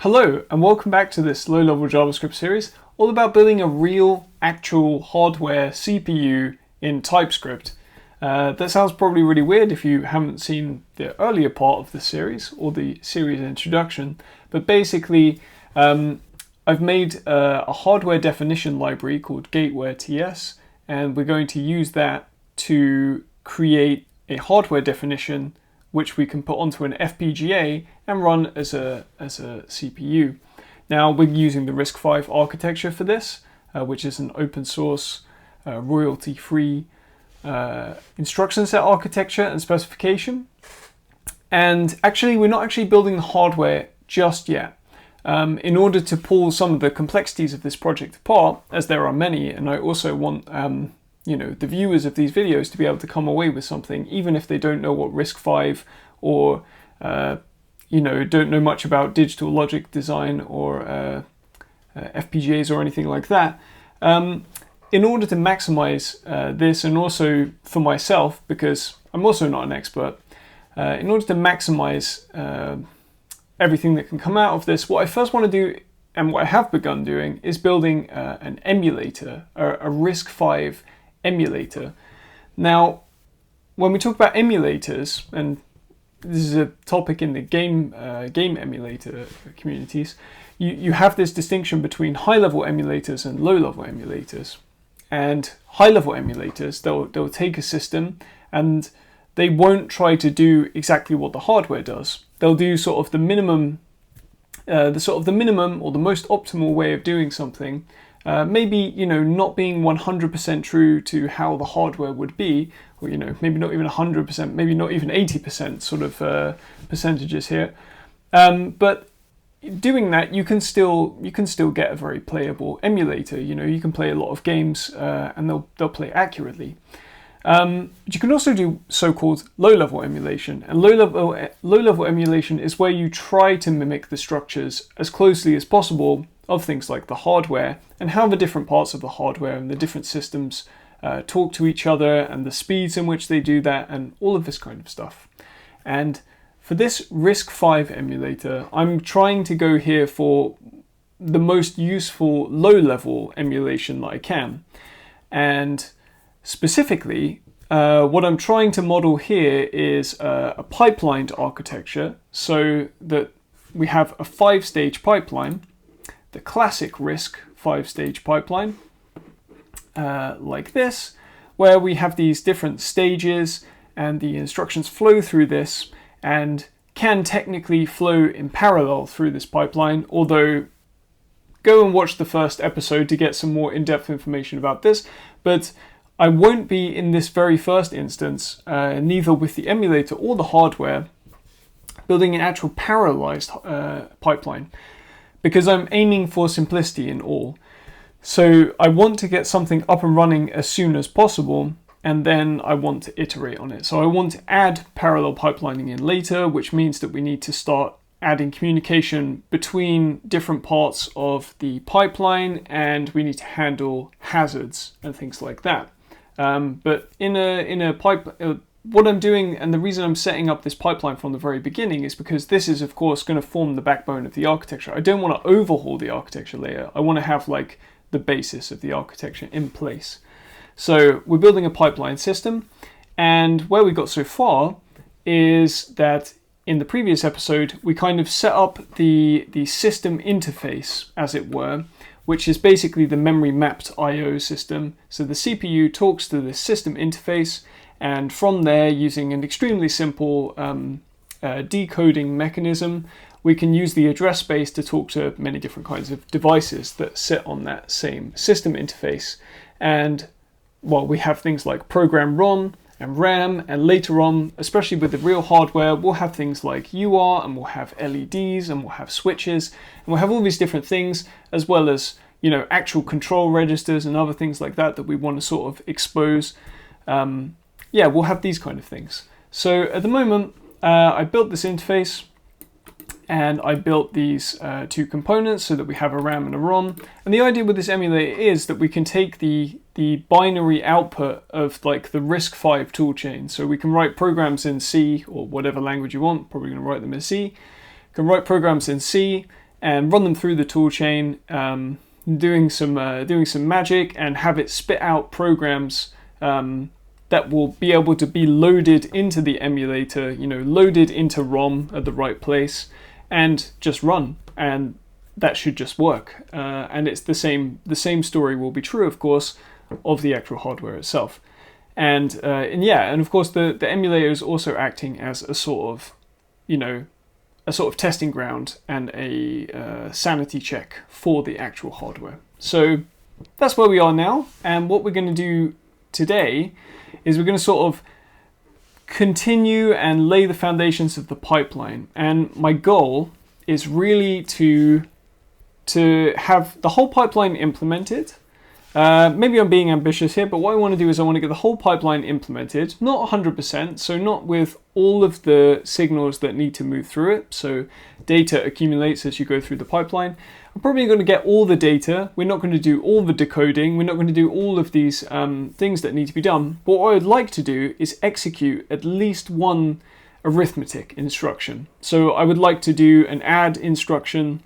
Hello and welcome back to this low-level JavaScript series all about building a real, actual hardware CPU in TypeScript. That sounds probably really weird if you haven't seen the earlier part of the series or the series introduction, but basically I've made a hardware definition library called Gateware TS, and we're going to use that to create a hardware definition which we can put onto an FPGA and run as a CPU. Now we're using the RISC-V architecture for this, which is an open source, royalty-free instruction set architecture and specification. And actually we're not actually building the hardware just yet. In order to pull some of the complexities of this project apart, as there are many, and I also want the viewers of these videos to be able to come away with something, even if they don't know what RISC-V or don't know much about digital logic design or FPGAs or anything like that. In order to maximize this, and also for myself, because I'm also not an expert, in order to maximize everything that can come out of this, what I first want to do, and what I have begun doing, is building an emulator, a RISC-V emulator. Now, when we talk about emulators, and this is a topic in the game emulator communities, you have this distinction between high-level emulators and low-level emulators. And high-level emulators, they'll take a system and they won't try to do exactly what the hardware does. They'll do sort of the minimum or the most optimal way of doing something. Maybe not being 100% true to how the hardware would be, or maybe not even 100%, maybe not even 80% sort of percentages here. But doing that, you can still get a very playable emulator. You can play a lot of games and they'll play accurately. But you can also do so-called low-level emulation, and low-level emulation is where you try to mimic the structures as closely as possible of things like the hardware, and how the different parts of the hardware and the different systems talk to each other, and the speeds in which they do that, and all of this kind of stuff. And for this RISC-V emulator, I'm trying to go here for the most useful low-level emulation that I can. And specifically, what I'm trying to model here is a pipelined architecture, so that we have a 5-stage pipeline, the classic RISC 5-stage pipeline, like this, where we have these different stages and the instructions flow through this and can technically flow in parallel through this pipeline, although go and watch the first episode to get some more in-depth information about this. But I won't be, in this very first instance, neither with the emulator or the hardware, building an actual parallelized pipeline, because I'm aiming for simplicity in all. So I want to get something up and running as soon as possible, and then I want to iterate on it. So I want to add parallel pipelining in later, which means that we need to start adding communication between different parts of the pipeline, and we need to handle hazards and things like that. But in a pipe, what I'm doing, and the reason I'm setting up this pipeline from the very beginning, is because this is of course going to form the backbone of the architecture. I don't want to overhaul the architecture layer. I want to have like the basis of the architecture in place. So we're building a pipeline system, and where we got so far is that in the previous episode we kind of set up the system interface, as it were, which is basically the memory mapped I/O system. So the CPU talks to the system interface, and from there, using an extremely simple decoding mechanism, we can use the address space to talk to many different kinds of devices that sit on that same system interface. And well, we have things like program ROM and RAM, and later on, especially with the real hardware, we'll have things like UART, and we'll have LEDs, and we'll have switches, and we'll have all these different things, as well as actual control registers and other things like that we want to sort of expose. We'll have these kind of things. So at the moment, I built this interface, and I built these two components so that we have a RAM and a ROM. And the idea with this emulator is that we can take the binary output of like the RISC-V toolchain. So we can write programs in C or whatever language you want, probably going to write them in C. You can write programs in C, and run them through the toolchain, doing some magic, and have it spit out programs that will be able to be loaded into the emulator, loaded into ROM at the right place, and just run, and that should just work. And it's the same story will be true, of course, of the actual hardware itself. And of course the emulator is also acting as a sort of testing ground and a sanity check for the actual hardware. So that's where we are now, and what we're going to do today is we're going to sort of continue and lay the foundations of the pipeline. And my goal is really to have the whole pipeline implemented. Maybe I'm being ambitious here, but what I want to do is I want to get the whole pipeline implemented, not 100%, so not with all of the signals that need to move through it. So data accumulates as you go through the pipeline. I'm probably going to get all the data. We're not going to do all the decoding. We're not going to do all of these things that need to be done. But what I would like to do is execute at least one arithmetic instruction. So I would like to do an add instruction,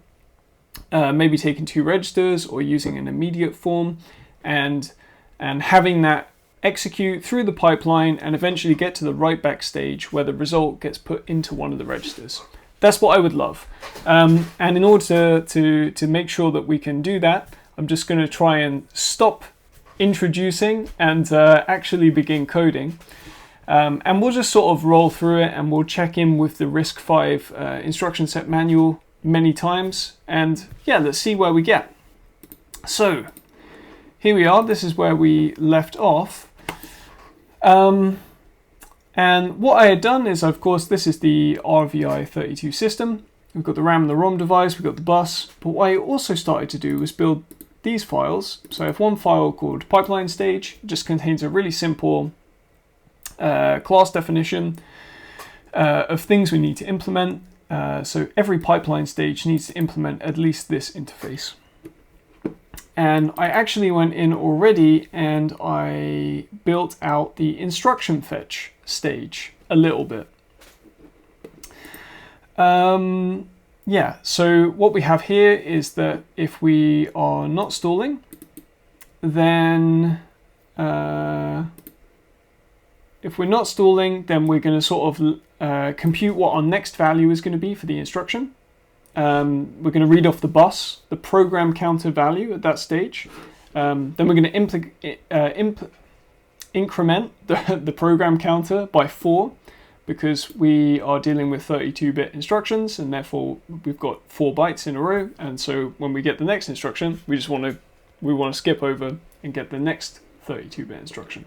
maybe taking 2 registers or using an immediate form, and having that execute through the pipeline and eventually get to the write back stage where the result gets put into one of the registers. That's what I would love. And in order to make sure that we can do that, I'm just going to try and stop introducing and actually begin coding. And we'll just sort of roll through it, and we'll check in with the RISC-V instruction set manual many times, and yeah, let's see where we get. So here we are. This is where we left off. And what I had done is, of course, this is the RVI32 system. We've got the RAM and the ROM device, we've got the bus. But what I also started to do was build these files. So I have one file called pipeline stage. It just contains a really simple class definition of things we need to implement. So every pipeline stage needs to implement at least this interface. And I actually went in already and I built out the instruction fetch stage a little bit. Yeah, so what we have here is that if we are not stalling, then we're going to sort of compute what our next value is going to be for the instruction. We're going to read off the bus, the program counter value at that stage. Then we're going to increment the program counter by 4, because we are dealing with 32-bit instructions, and therefore we've got 4 bytes in a row. And so when we get the next instruction, we want to skip over and get the next 32-bit instruction.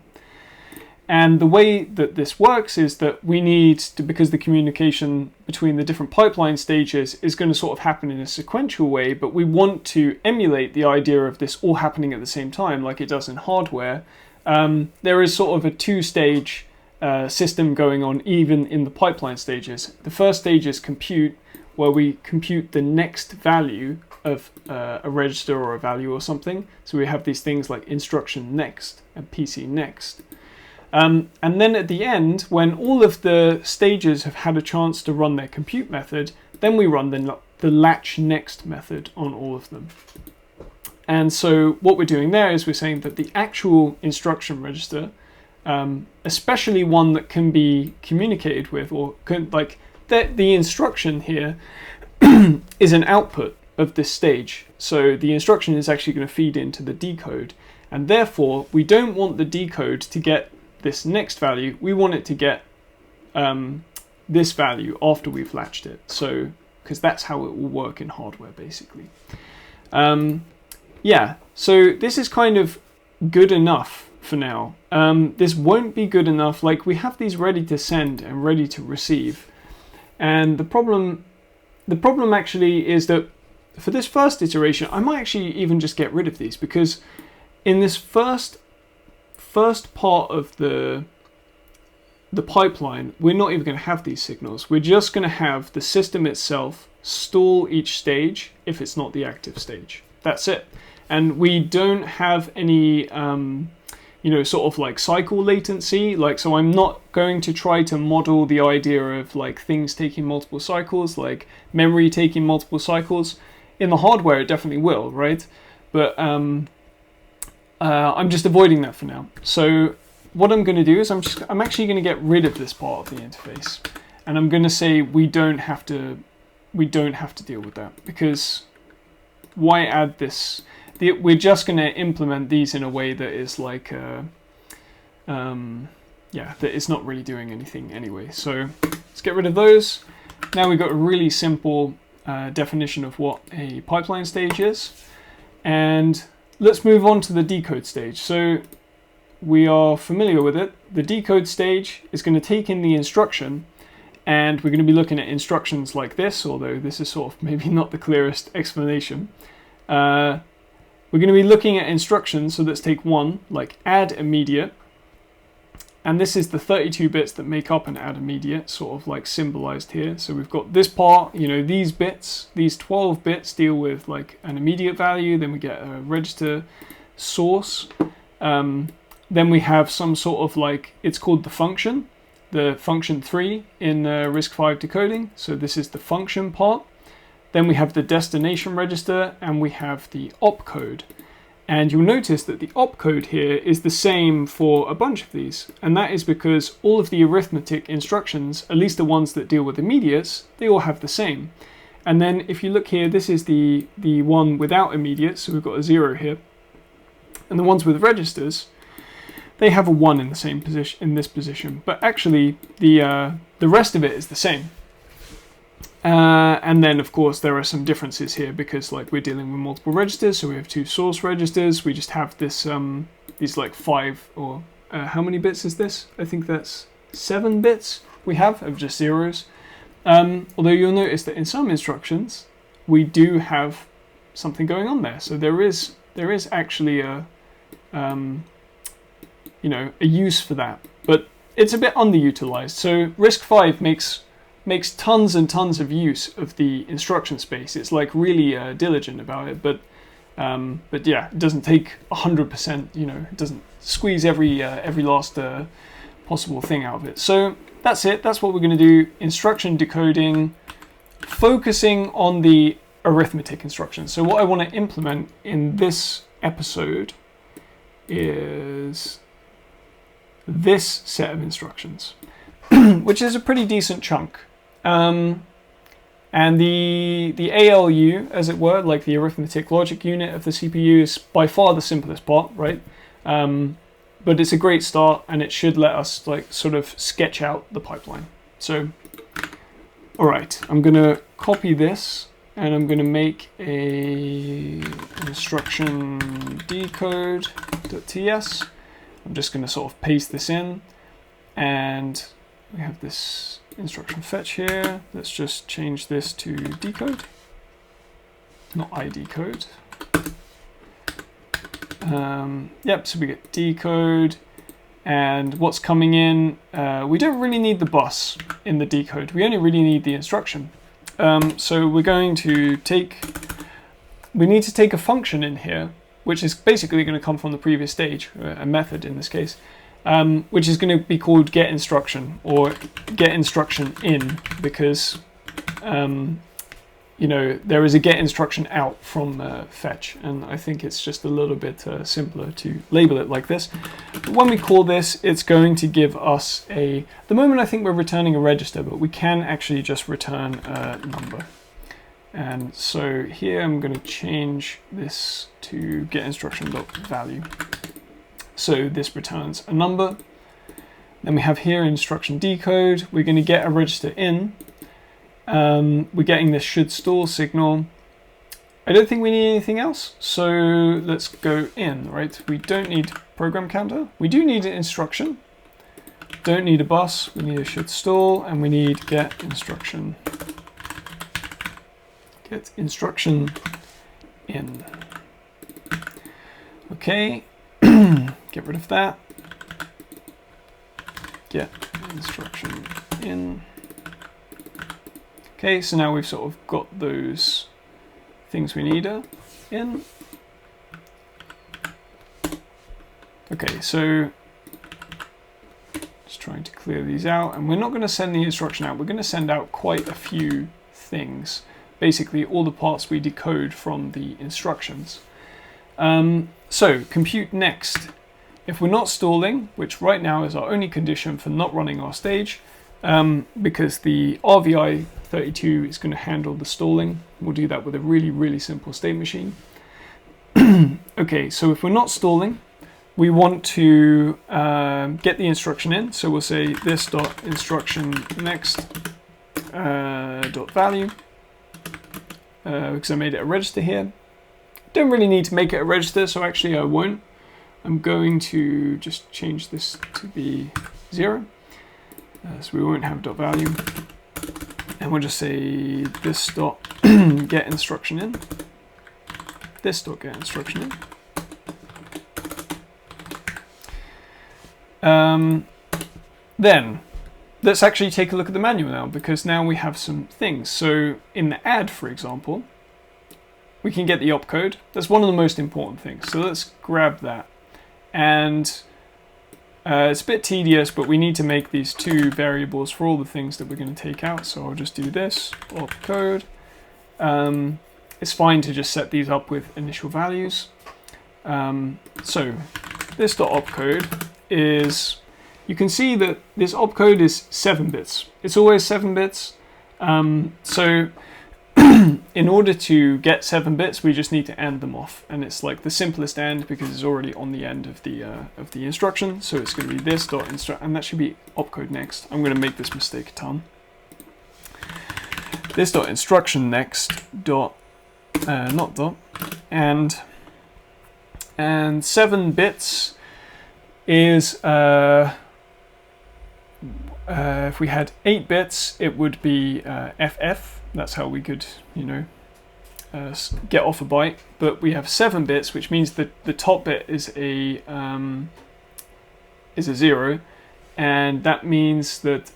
And the way that this works is that we need to, because the communication between the different pipeline stages is going to sort of happen in a sequential way, but we want to emulate the idea of this all happening at the same time like it does in hardware. There is sort of a 2-stage system going on even in the pipeline stages. The first stage is compute, where we compute the next value of a register or a value or something. So we have these things like instruction next and PC next. And then at the end, when all of the stages have had a chance to run their compute method, then we run the latch next method on all of them. And so what we're doing there is we're saying that the actual instruction register, especially one that can be communicated with, or the instruction here is an output of this stage. So the instruction is actually going to feed into the decode, and therefore we don't want the decode to get this next value. We want it to get this value after we've latched it. So, because that's how it will work in hardware, basically. Yeah, so this is kind of good enough for now. This won't be good enough. Like, we have these ready to send and ready to receive. And the problem actually is that for this first iteration, I might actually even just get rid of these, because in this first part of the pipeline, we're not even going to have these signals. We're just going to have the system itself stall each stage if it's not the active stage. That's it. And we don't have any sort of like cycle latency. So I'm not going to try to model the idea of like things taking multiple cycles, like memory taking multiple cycles. In the hardware, it definitely will, right? But I'm just avoiding that for now. So what I'm going to do is I'm actually going to get rid of this part of the interface, and I'm going to say we don't have to deal with that, because why add this? We're just going to implement these in a way that is like that is not really doing anything anyway. So let's get rid of those. Now we've got a really simple definition of what a pipeline stage is, and let's move on to the decode stage. So we are familiar with it. The decode stage is going to take in the instruction, and we're going to be looking at instructions like this, although this is sort of maybe not the clearest explanation. We're going to be looking at instructions, so let's take one, like add immediate. And this is the 32 bits that make up an add immediate, sort of like symbolized here. So we've got this part, you know, these bits, these 12 bits deal with like an immediate value. Then we get a register source. Then we have some sort of like, it's called the function 3 in RISC-V decoding. So this is the function part. Then we have the destination register, and we have the opcode. And you'll notice that the opcode here is the same for a bunch of these. And that is because all of the arithmetic instructions, at least the ones that deal with immediates, they all have the same. And then if you look here, this is the one without immediates, so we've got a 0 here. And the ones with registers, they have a 1 in the same position, in this position. But actually, the rest of it is the same. And then, of course, there are some differences here because, like, we're dealing with multiple registers. So we have 2 source registers. We just have this, these like 5 or how many bits is this? I think that's 7 bits we have of just zeros. Although you'll notice that in some instructions we do have something going on there. So there is actually a a use for that, but it's a bit underutilized. So RISC-V makes tons and tons of use of the instruction space. It's like really diligent about it, but yeah, it doesn't take 100%. It doesn't squeeze every last possible thing out of it. So that's it. That's what we're going to do. Instruction decoding, focusing on the arithmetic instructions. So what I want to implement in this episode is this set of instructions, which is a pretty decent chunk. And the ALU, as it were, like the arithmetic logic unit of the CPU, is by far the simplest part, right? But it's a great start, and it should let us like sort of sketch out the pipeline. So, all right, I'm gonna copy this, and I'm gonna make a instruction decode.ts. I'm just gonna sort of paste this in, and we have this instruction fetch here. Let's just change this to decode, not idecode. Yep, so we get decode, and what's coming in, we don't really need the bus in the decode. We only really need the instruction. So we're going to we need to take a function in here, which is basically going to come from the previous stage, a method in this case, which is going to be called getInstruction or getInstructIn, because there is a getInstruction out from fetch, and I think it's just a little bit simpler to label it like this. But when we call this, it's going to give us at the moment I think we're returning a register, but we can actually just return a number. And so here I'm going to change this to getInstruction.value. So this returns a number. Then we have here instruction decode. We're going to get a register in. We're getting this should store signal. I don't think we need anything else. So let's go in, right? We don't need program counter. We do need an instruction. Don't need a bus. We need a should store, and we need get instruction. Get instruction in. Okay. Get rid of that. Get instruction in. Okay, so now we've sort of got those things we need in. Okay, so just trying to clear these out, and we're not going to send the instruction out. We're going to send out quite a few things, basically all the parts we decode from the instructions. So compute next. If we're not stalling, which right now is our only condition for not running our stage, because the RVI32 is going to handle the stalling. We'll do that with a really, really simple state machine. Okay, so if we're not stalling, we want to get the instruction in. So we'll say this dot instruction next dot value, because I made it a register here. Don't really need to make it a register, so actually I won't. I'm going to just change this to be 0, so we won't have dot value. And we'll just say this dot get instruction in. This dot get instruction in. Then let's actually take a look at the manual now, because now we have some things. So in the add, for example, we can get the opcode. That's one of the most important things. So let's grab that. And it's a bit tedious, but we need to make these two variables for all the things that we're going to take out. So I'll just do this, opcode. It's fine to just set these up with initial values. So this opcode is, you can see that this opcode is 7 bits. It's always 7 bits. So in order to get 7 bits, we just need to AND them off, and it's like the simplest AND because it's already on the end of the instruction. So it's going to be this dot instruct, and that should be opcode next. I'm going to make this mistake a ton. This dot instruction next dot not dot and 7 bits is if we had 8 bits, it would be FF. That's how we could, get off a byte. But we have 7 bits, which means that the top bit is a 0, and that means that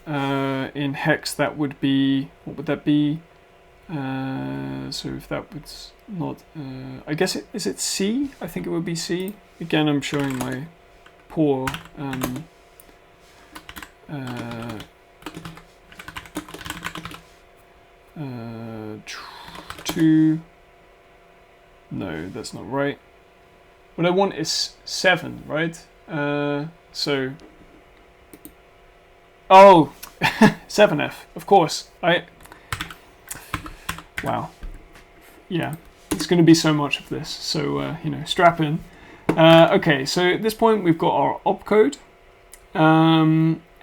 in hex that would be, what would that be? So if that was not, I guess is it C? I think it would be C. Again, I'm showing my poor 2. No, that's not right. What I want is 7, right? So, oh, 7F, of course. Wow. Yeah, it's going to be so much of this. So, strap in. Okay, so at this point we've got our opcode.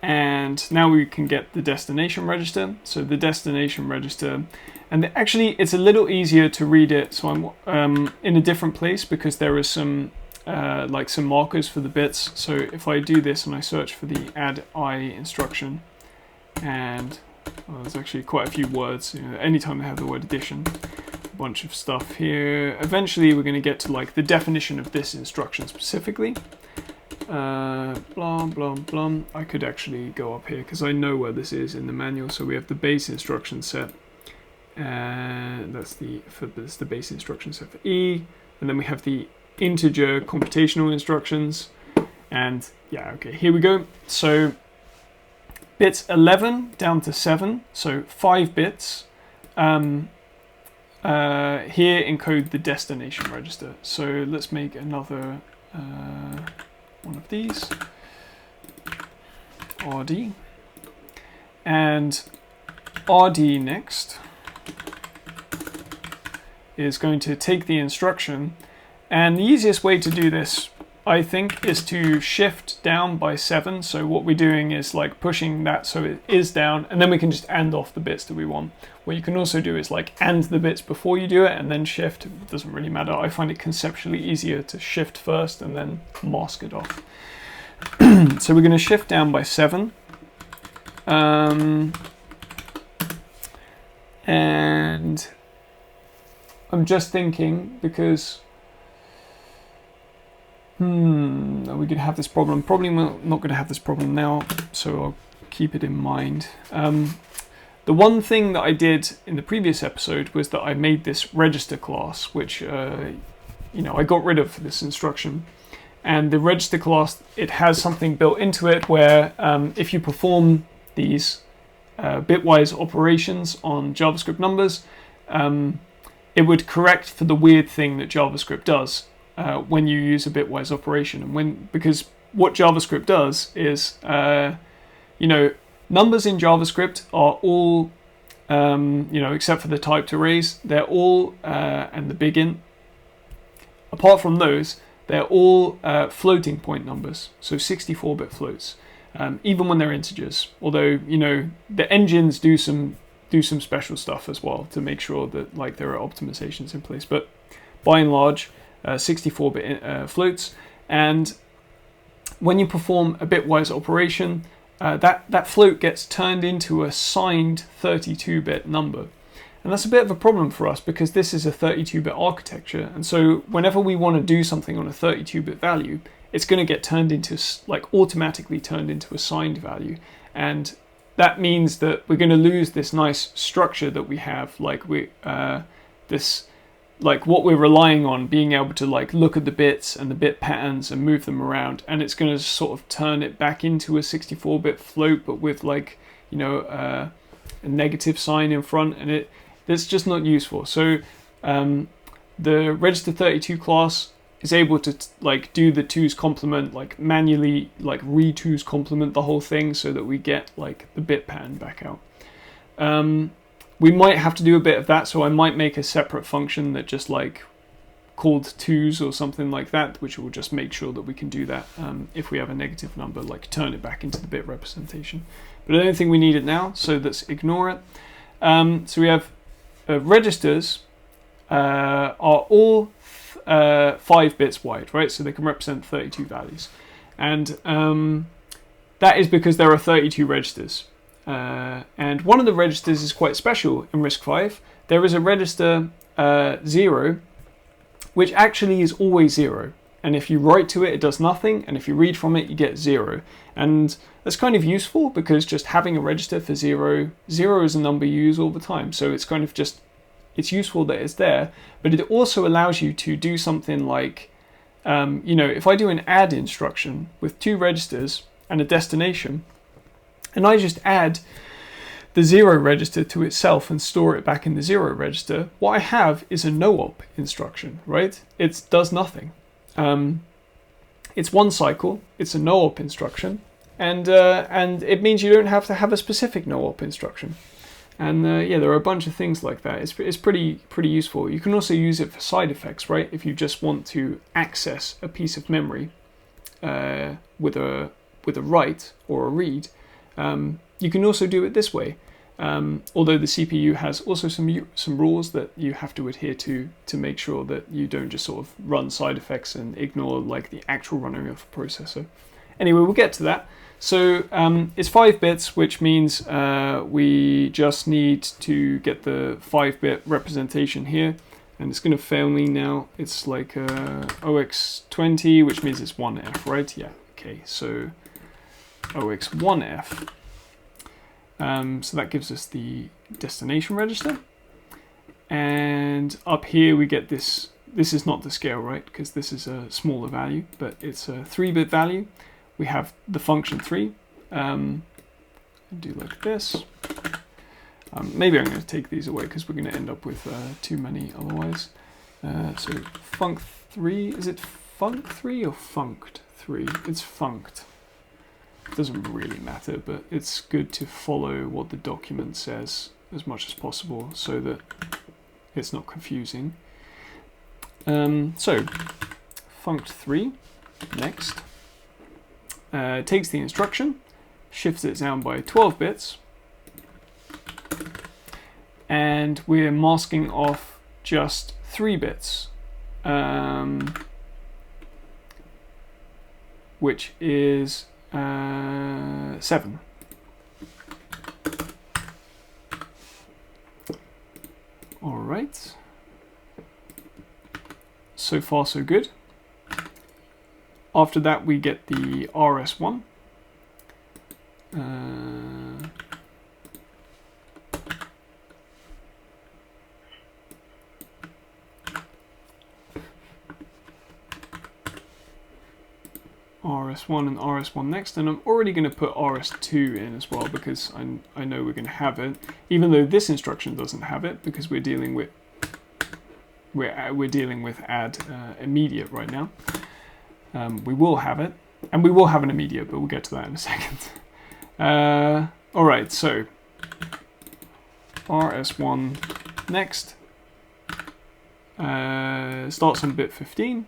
And now we can get the destination register. So the destination register, and actually it's a little easier to read it. So I'm in a different place because there is some some markers for the bits. So if I do this and I search for the add I instruction, and there's actually quite a few words. Anytime they have the word addition, a bunch of stuff here. Eventually we're going to get to like the definition of this instruction specifically. Blah blah blah. I could actually go up here because I know where this is in the manual. So we have the base instruction set, and that's the base instruction set for E, and then we have the integer computational instructions, and yeah, okay, here we go. So bits 11 down to 7, so 5 bits. Here encode the destination register. So let's make another one of these, RD, and RD next is going to take the instruction, and the easiest way to do this, I think, is to shift down by 7. So what we're doing is like pushing that so it is down, and then we can just AND off the bits that we want. What you can also do is like AND the bits before you do it and then shift. It doesn't really matter. I find it conceptually easier to shift first and then mask it off. So we're going to shift down by 7. And I'm just thinking because are we going to have this problem? Probably not going to have this problem now, so I'll keep it in mind. The one thing that I did in the previous episode was that I made this register class, which I got rid of for this instruction. And the register class, it has something built into it where if you perform these bitwise operations on JavaScript numbers, it would correct for the weird thing that JavaScript does when you use a bitwise operation. And because what JavaScript does is, numbers in JavaScript are all, except for the typed arrays, they're all, and the big int, apart from those, they're all floating point numbers, so 64-bit floats, even when they're integers. Although, the engines do some special stuff as well to make sure that there are optimizations in place. But by and large, 64-bit floats. And when you perform a bitwise operation, that float gets turned into a signed 32-bit number. And that's a bit of a problem for us because this is a 32-bit architecture. And so whenever we want to do something on a 32-bit value, it's going to get turned into, automatically turned into a signed value. And that means that we're going to lose this nice structure that we have, what we're relying on, being able to look at the bits and the bit patterns and move them around, and it's going to sort of turn it back into a 64-bit float, but with a negative sign in front, and it's just not useful. So the register 32 class is able to do the twos complement, manually re-twos complement the whole thing so that we get the bit pattern back out. We might have to do a bit of that, so I might make a separate function that just called twos or something like that, which will just make sure that we can do that if we have a negative number, turn it back into the bit representation. But I don't think we need it now, so let's ignore it. So we have registers are all 5 bits wide, right? So they can represent 32 values. And that is because there are 32 registers. And one of the registers is quite special in RISC-V. There is a register 0, which actually is always 0. And if you write to it, it does nothing. And if you read from it, you get 0. And that's kind of useful because just having a register for 0 is a number you use all the time. So it's kind of just, it's useful that it's there. But it also allows you to do something like, if I do an add instruction with 2 registers and a destination, and I just add the 0 register to itself and store it back in the 0 register, what I have is a no-op instruction, right? It does nothing. It's one cycle, it's a no-op instruction, and it means you don't have to have a specific no-op instruction. And there are a bunch of things like that. It's pretty useful. You can also use it for side effects, right? If you just want to access a piece of memory with a write or a read, you can also do it this way. Although the CPU has also some rules that you have to adhere to make sure that you don't just sort of run side effects and ignore the actual running of the processor. Anyway, we'll get to that. So it's 5 bits, which means we just need to get the 5-bit representation here. And it's going to fail me now. It's OX20, which means it's 1F, right? Yeah, okay, so OX1F. So that gives us the destination register. And up here we get this. This is not the scale, right? Because this is a smaller value, but it's a 3-bit value. We have the function 3. Do like this. Maybe I'm going to take these away because we're going to end up with too many otherwise. So func3, is it func3 or funct3? It's funct. It doesn't really matter, but it's good to follow what the document says as much as possible so that it's not confusing. So funct3 next. Takes the instruction, shifts it down by 12 bits, and we're masking off just 3 bits, which is 7. All right. So far, so good. After that, we get the RS1. RS1 and RS1 next, and I'm already going to put RS2 in as well because I know we're going to have it, even though this instruction doesn't have it because we're dealing with add immediate right now. We will have it, and we will have an immediate, but we'll get to that in a second. All right, so RS1 next starts on bit 15.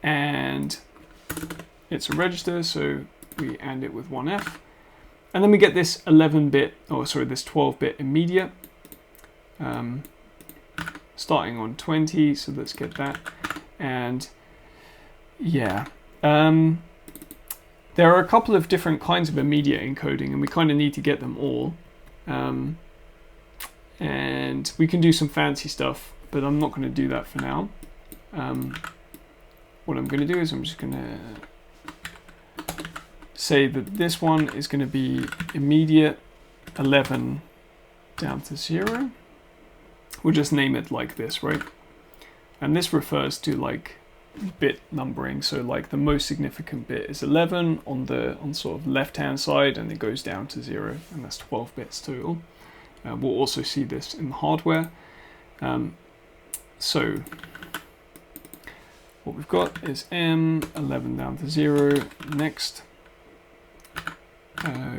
And it's a register, so we AND it with 1F. And then we get this 12-bit immediate, starting on 20, so let's get that. And yeah, there are a couple of different kinds of immediate encoding, and we kind of need to get them all. And we can do some fancy stuff, but I'm not going to do that for now. What I'm going to do is I'm just going to say that this one is going to be immediate 11 down to 0. We'll just name it like this, right? And this refers to like bit numbering. So like the most significant bit is 11 on sort of left-hand side, and it goes down to 0, and that's 12 bits total. We'll also see this in the hardware. So what we've got is M11 down to 0. Next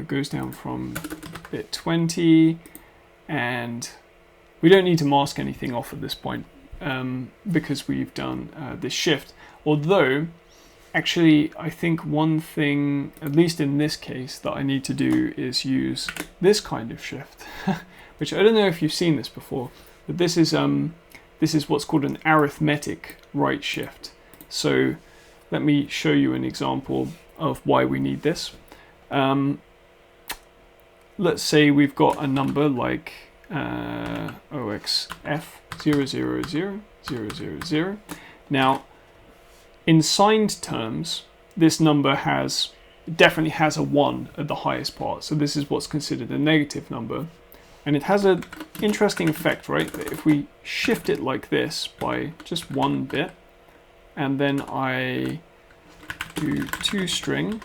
goes down from bit 20, and we don't need to mask anything off at this point because we've done this shift. Although, actually, I think one thing, at least in this case, that I need to do is use this kind of shift, which I don't know if you've seen this before, but this is what's called an arithmetic right shift. So let me show you an example of why we need this. Let's say we've got a number like OXF000000. Now, in signed terms, this number definitely has a 1 at the highest part. So this is what's considered a negative number. And it has an interesting effect, right? That if we shift it like this by just 1 bit, and then I do toString,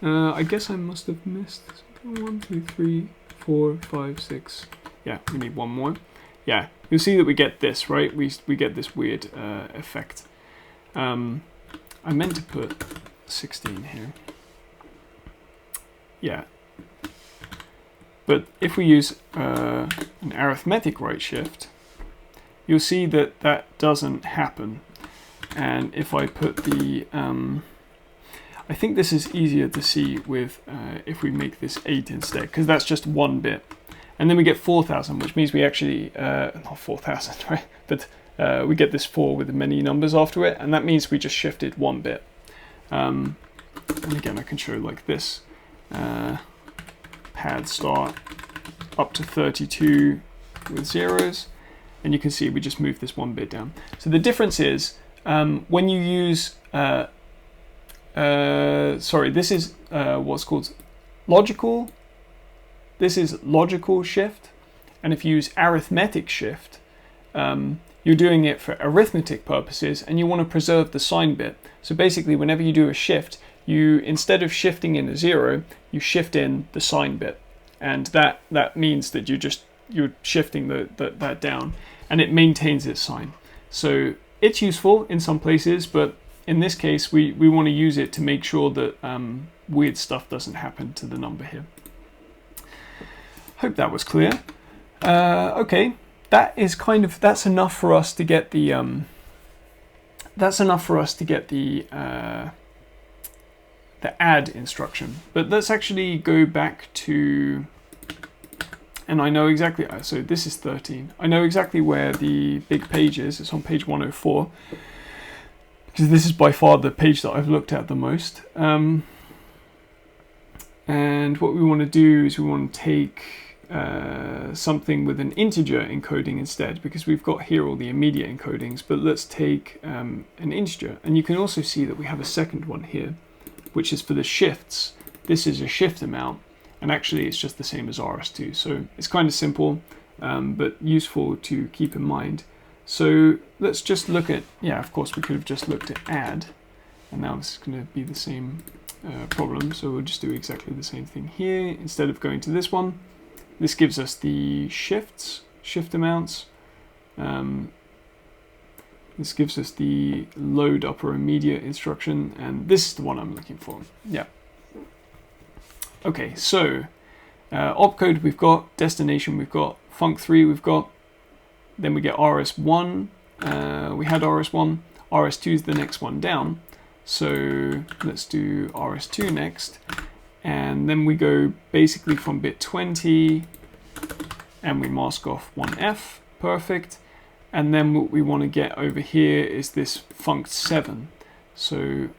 I guess I must have missed 1, 2, 3, 4, 5, 6. Yeah, we need one more. Yeah, you'll see that we get this, right? We get this weird effect. I meant to put 16 here. Yeah. But if we use an arithmetic right shift, you'll see that that doesn't happen. And if I put the, I think this is easier to see with if we make this 8 instead, because that's just 1 bit. And then we get 4000, which means we actually, not 4000, right? But we get this 4 with many numbers after it, and that means we just shifted 1 bit. And again, I can show like this. Pad start up to 32 with zeros, and you can see we just moved this 1 bit down. So the difference is when you use this is what's called logical. This is logical shift, and if you use arithmetic shift, you're doing it for arithmetic purposes, and you want to preserve the sign bit. So basically, whenever you do a shift, you, instead of shifting in a 0, you shift in the sign bit, and that means that you're shifting that down, and it maintains its sign. So it's useful in some places, but in this case, we want to use it to make sure that weird stuff doesn't happen to the number here. Hope that was clear. Okay, that's enough for us to get the add instruction. But let's actually go back to, and I know exactly, so this is 13. I know exactly where the big page is. It's on page 104, because this is by far the page that I've looked at the most. And what we want to do is we want to take something with an integer encoding instead, because we've got here all the immediate encodings, but let's take an integer. And you can also see that we have a second one here, which is for the shifts. This is a shift amount, and actually it's just the same as RS2. So it's kind of simple, but useful to keep in mind. So let's just look at, yeah, of course we could have just looked at add, and now this is going to be the same problem. So we'll just do exactly the same thing here. Instead of going to this one, this gives us the shift amounts. This gives us the load upper immediate instruction, and this is the one I'm looking for. Yeah. Okay, so opcode we've got, destination we've got, func3 we've got, then we get rs1, we had rs1, rs2 is the next one down, so let's do rs2 next, and then we go basically from bit 20, and we mask off 1f, perfect, and then what we want to get over here is this func7, so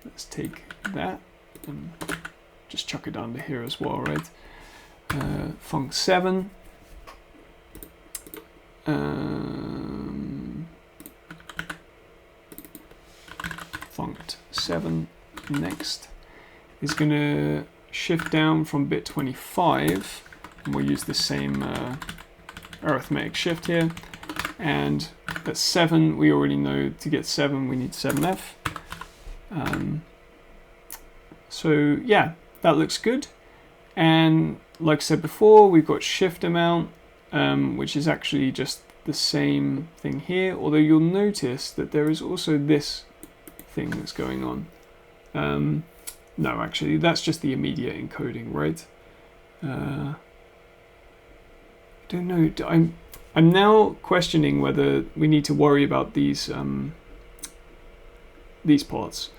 let's take that and just chuck it under here as well, right? Func7, func7 next is going to shift down from bit 25, and we'll use the same arithmetic shift here, and at 7 we already know to get 7 we need 7f. So yeah, that looks good. And like I said before, we've got shift amount, which is actually just the same thing here, although you'll notice that there is also this thing that's going on. No, actually, that's just the immediate encoding, right? I don't know. I'm now questioning whether we need to worry about these parts.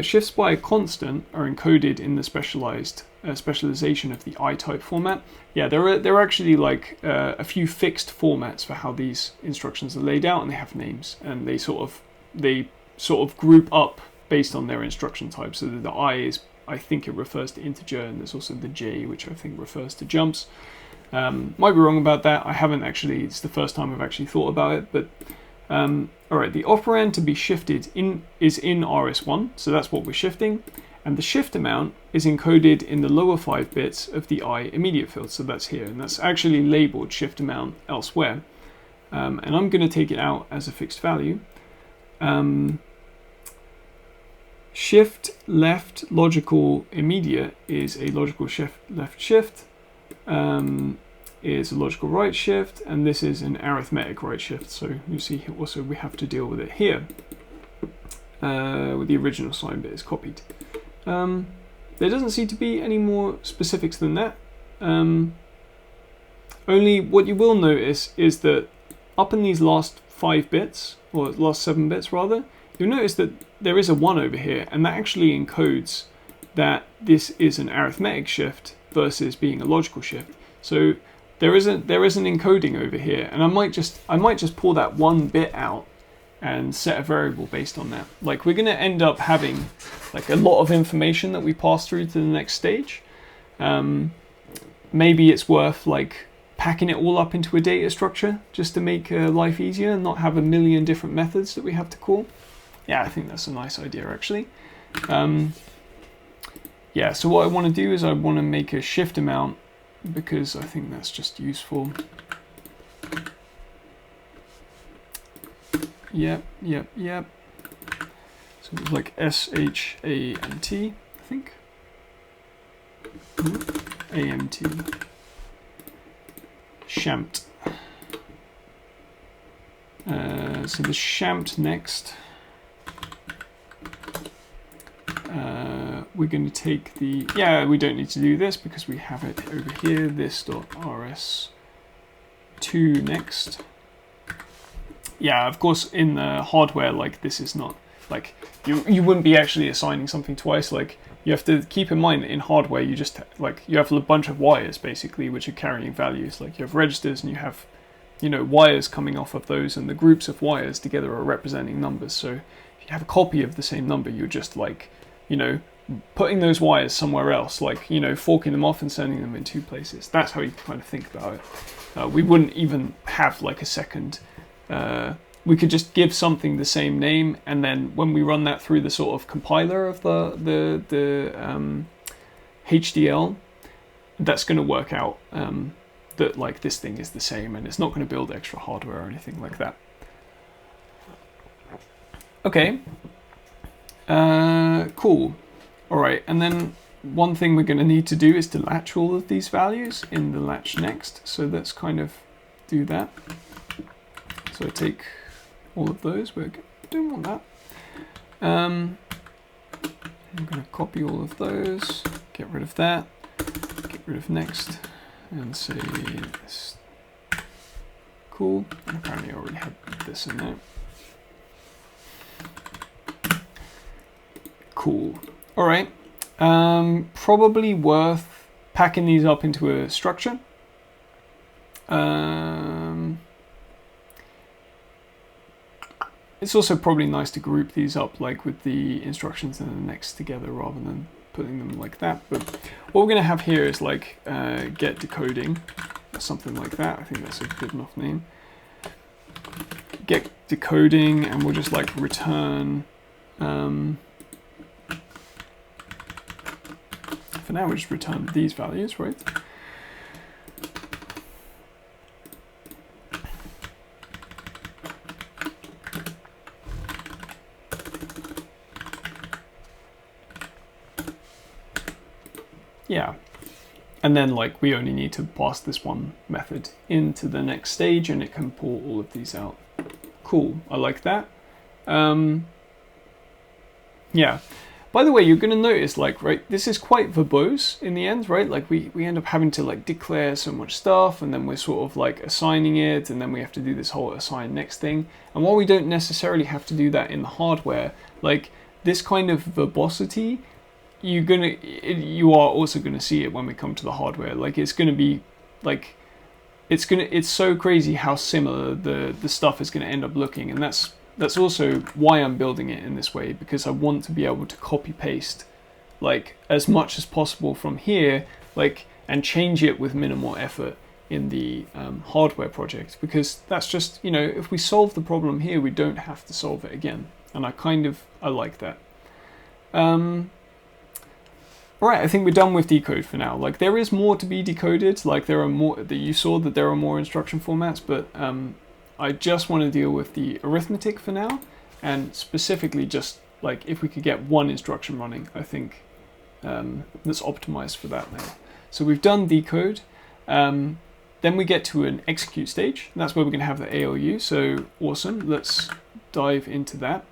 Shifts by a constant are encoded in the specialization of the I-type format. Yeah, there are actually like a few fixed formats for how these instructions are laid out, and they have names, and they sort of group up based on their instruction type. So the I is, I think it refers to integer, and there's also the J, which I think refers to jumps. Might be wrong about that. I haven't actually. It's the first time I've actually thought about it, but. All right, the operand to be shifted is in RS1, so that's what we're shifting, and the shift amount is encoded in the lower 5 bits of the I immediate field, so that's here, and that's actually labeled shift amount elsewhere, and I'm going to take it out as a fixed value. Shift left logical immediate is a logical shift left shift. Is a logical right shift, and this is an arithmetic right shift, so you see also we have to deal with it here with the original sign bit is copied. There doesn't seem to be any more specifics than that. Only what you will notice is that up in these last 5 bits, or last 7 bits rather, you'll notice that there is a 1 over here, and that actually encodes that this is an arithmetic shift versus being a logical shift. So there is an encoding over here, and I might just pull that 1 bit out and set a variable based on that. Like, we're going to end up having like a lot of information that we pass through to the next stage. Maybe it's worth like packing it all up into a data structure just to make life easier and not have a million different methods that we have to call. Yeah, I think that's a nice idea actually. Yeah, so what I want to do is I want to make a shift amount, because I think that's just useful. Yep. So it's like SHANT, I think. AMT. Shamt. So the shamt next. We're going to take the, yeah, we don't need to do this because we have it over here, this.rs2 next. Yeah, of course, in the hardware, like, this is not, like, you wouldn't be actually assigning something twice. Like, you have to keep in mind that in hardware, you just, like, you have a bunch of wires, basically, which are carrying values. Like, you have registers and you have, you know, wires coming off of those, and the groups of wires together are representing numbers. So if you have a copy of the same number, you're just, like, you know, putting those wires somewhere else, like, you know, forking them off and sending them in 2 places. That's how you kind of think about it. We wouldn't even have like a second. We could just give something the same name, and then when we run that through the sort of compiler of the HDL, that's going to work out that like this thing is the same, and it's not going to build extra hardware or anything like that. Okay, cool. All right, and then one thing we're going to need to do is to latch all of these values in the latch next. So let's kind of do that. So I take all of those. We don't want that. I'm going to copy all of those, get rid of that, get rid of next, and say this. Cool. And apparently I already have this in there. Cool. All right. Probably worth packing these up into a structure. It's also probably nice to group these up like with the instructions and the next together rather than putting them like that. But what we're going to have here is like get decoding, or something like that. I think that's a good enough name. Get decoding, and we'll just like return. For now, we just return these values, right? Yeah, and then like we only need to pass this one method into the next stage and it can pull all of these out. Cool, I like that. Yeah, by the way, you're going to notice like, right, this is quite verbose in the end, right? Like we end up having to like declare so much stuff, and then we're sort of like assigning it, and then we have to do this whole assign next thing. And while we don't necessarily have to do that in the hardware, like this kind of verbosity, you are also gonna see it when we come to the hardware. Like it's gonna be like it's so crazy how similar the stuff is gonna end up looking, and that's also why I'm building it in this way, because I want to be able to copy paste like as much as possible from here, like, and change it with minimal effort in the hardware project, because that's just, you know, if we solve the problem here, we don't have to solve it again, and I like that. Alright, I think we're done with decode for now. Like there is more to be decoded, like there are more, that you saw that there are more instruction formats, but I just want to deal with the arithmetic for now, and specifically just like if we could get one instruction running, I think that's optimized for that now. So we've done decode, then we get to an execute stage, and that's where we're going to have the ALU, so awesome, let's dive into that.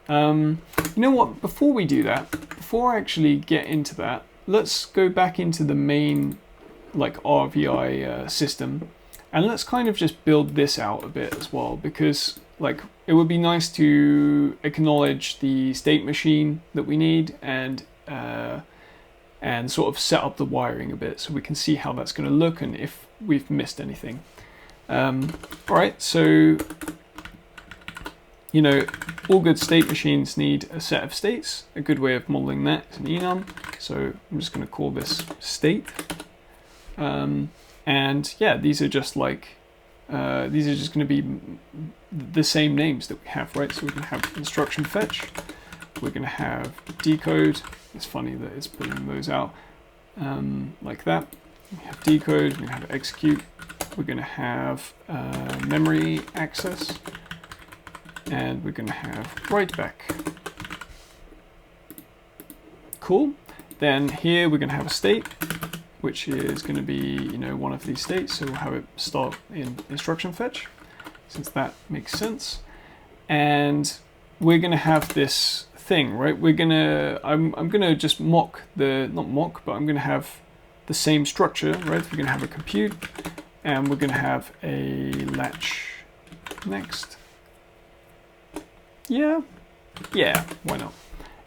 You know what, before we do that, before I actually get into that, let's go back into the main like RVI system, and let's kind of just build this out a bit as well, because like it would be nice to acknowledge the state machine that we need, and sort of set up the wiring a bit so we can see how that's going to look and if we've missed anything. Alright, so you know, all good state machines need a set of states. A good way of modeling that is an enum. So I'm just going to call this state. And yeah, these are just like, these are just going to be the same names that we have, right? So we're going to have instruction fetch. We're going to have decode. It's funny that it's putting those out like that. We have decode. We're going to have execute. We're going to have memory access. And we're going to have write back. Cool. Then here we're going to have a state, which is going to be, you know, one of these states. So we'll have it start in instruction fetch, since that makes sense. And we're going to have this thing, right? We're going to, I'm going to just mock the, not mock, but I'm going to have the same structure, right? We're going to have a compute, and we're going to have a latch next. Yeah, why not?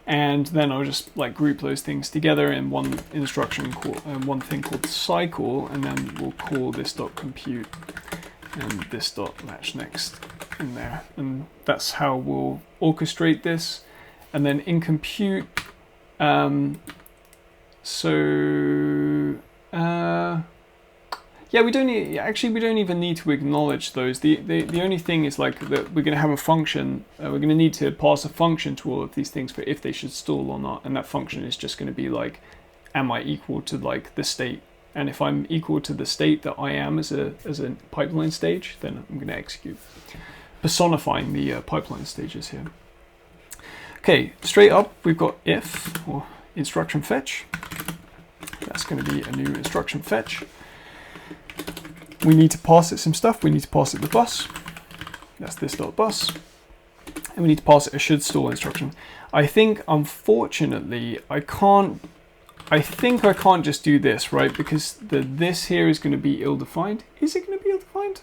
And then I'll just like group those things together in one instruction, one thing called cycle, and then we'll call this dot compute and this dot latch next in there, and that's how we'll orchestrate this. And then in compute, yeah, we don't even need to acknowledge those. The only thing is like that we're going to have a function. We're going to need to pass a function to all of these things for if they should stall or not, and that function is just going to be like, am I equal to like the state And if I'm equal to the state that I am as a pipeline stage, then I'm going to execute. Personifying the pipeline stages here. Okay, straight up we've got if, or instruction fetch. That's going to be a new instruction fetch. We need to pass it some stuff. We need to pass it the bus. That's this.bus. And we need to pass it a should stall instruction. I think, unfortunately, I can't just do this, right? Because this here is going to be ill-defined. Is it going to be ill-defined?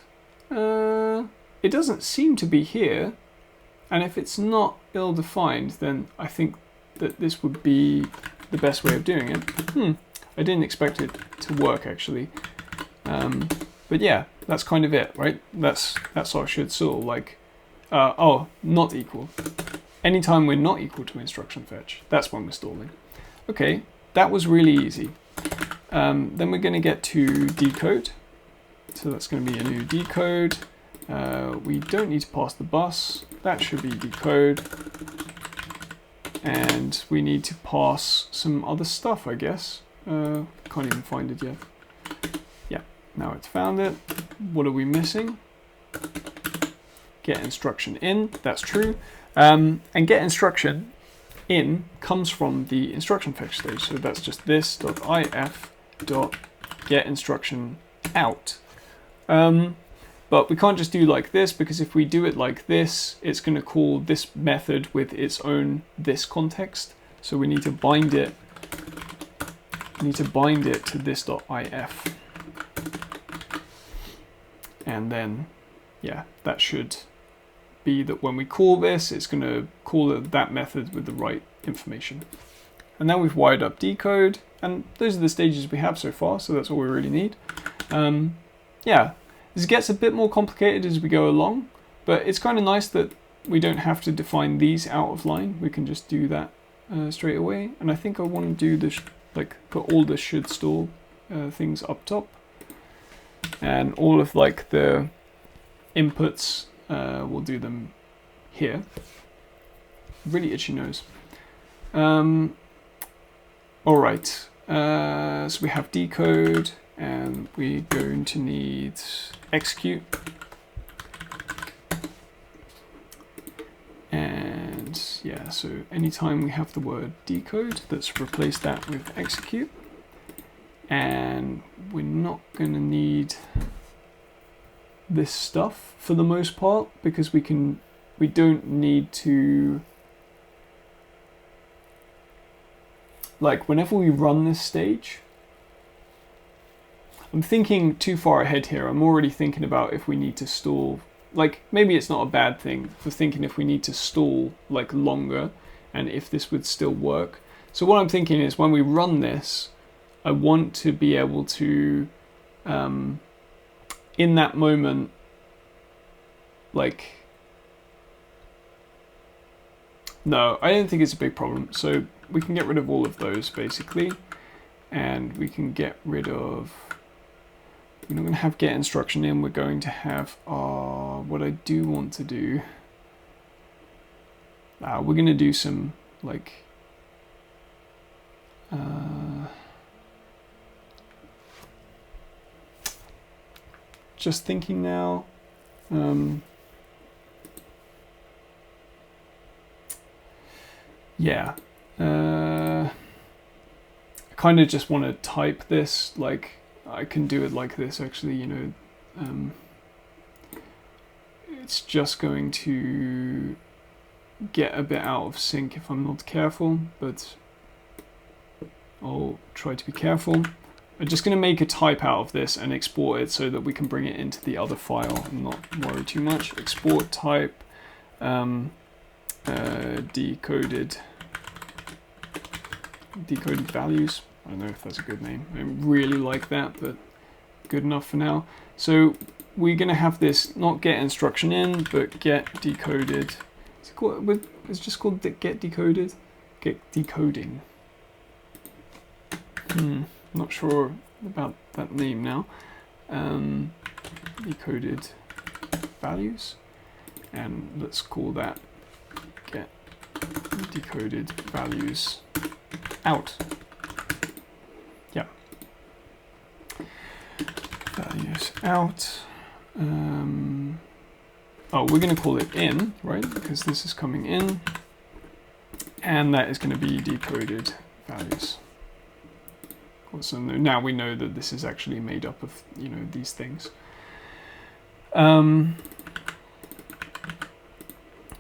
It doesn't seem to be here. And if it's not ill-defined, then I think that this would be the best way of doing it. I didn't expect it to work, actually. But yeah, that's kind of it, right? That's our should stall, like, oh, not equal. Anytime we're not equal to instruction fetch, that's when we're stalling. Okay, that was really easy. Then we're going to get to decode. So that's going to be a new decode. We don't need to pass the bus. That should be decode. And we need to pass some other stuff, I guess. Can't even find it yet. Yeah, now it's found it. What are we missing? Get instruction in, that's true. And get instruction in comes from the instruction fetch stage. So that's just this.if.get instruction out. But we can't just do like this, because if we do it like this, it's going to call this method with its own this context. So we need to bind it. To this.if. And then, yeah, that should be that when we call this, it's going to call that method with the right information. And now we've wired up decode, and those are the stages we have so far, so that's all we really need. Yeah, this gets a bit more complicated as we go along, but it's kind of nice that we don't have to define these out of line. We can just do that straight away. And I think I want to do this, like put all the should stall things up top, and all of like the inputs, we'll do them here. Really itchy nose. All right, so we have decode, and we're going to need execute. And yeah, so anytime we have the word decode, let's replace that with execute. And we're not going to need this stuff for the most part, because we don't need to, like, whenever we run this stage, I'm thinking too far ahead here. I'm already thinking about if we need to stall, like, maybe it's not a bad thing for thinking if we need to stall like longer and if this would still work. So what I'm thinking is when we run this, I want to be able to, in that moment, like, no, I don't think it's a big problem. So we can get rid of all of those basically, and we can get rid of, we're not going to have get instruction in, we're going to have, what I do want to do, we're going to do some, like, just thinking now, yeah, I kind of just want to type this, like, I can do it like this actually, you know, it's just going to get a bit out of sync if I'm not careful, but I'll try to be careful. I'm just going to make a type out of this and export it so that we can bring it into the other file and not worry too much. Export type decoded values. I don't know if that's a good name. I don't really like that, but good enough for now. So we're going to have this not get instruction in, but get decoded. It's just called get decoded. Get decoding. Not sure about that name now. Decoded values, and let's call that get decoded values out. Yeah. values out. Oh, we're going to call it in, right? Because this is coming in. And that is going to be decoded values. So now we know that this is actually made up of, you know, these things.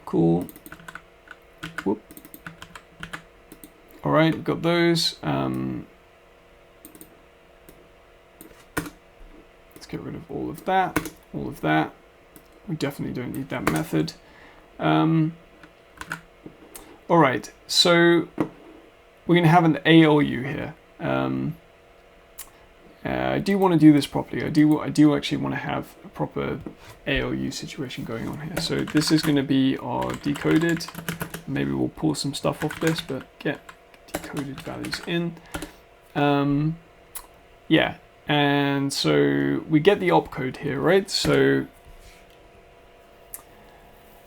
Cool. Whoop. All right, got those. Let's get rid of all of that, all of that. We definitely don't need that method. All right, so we're going to have an ALU here. I do want to do this properly. I do actually want to have a proper ALU situation going on here. So this is going to be our decoded. Maybe we'll pull some stuff off this, but get decoded values in. Yeah, and so we get the opcode here, right? So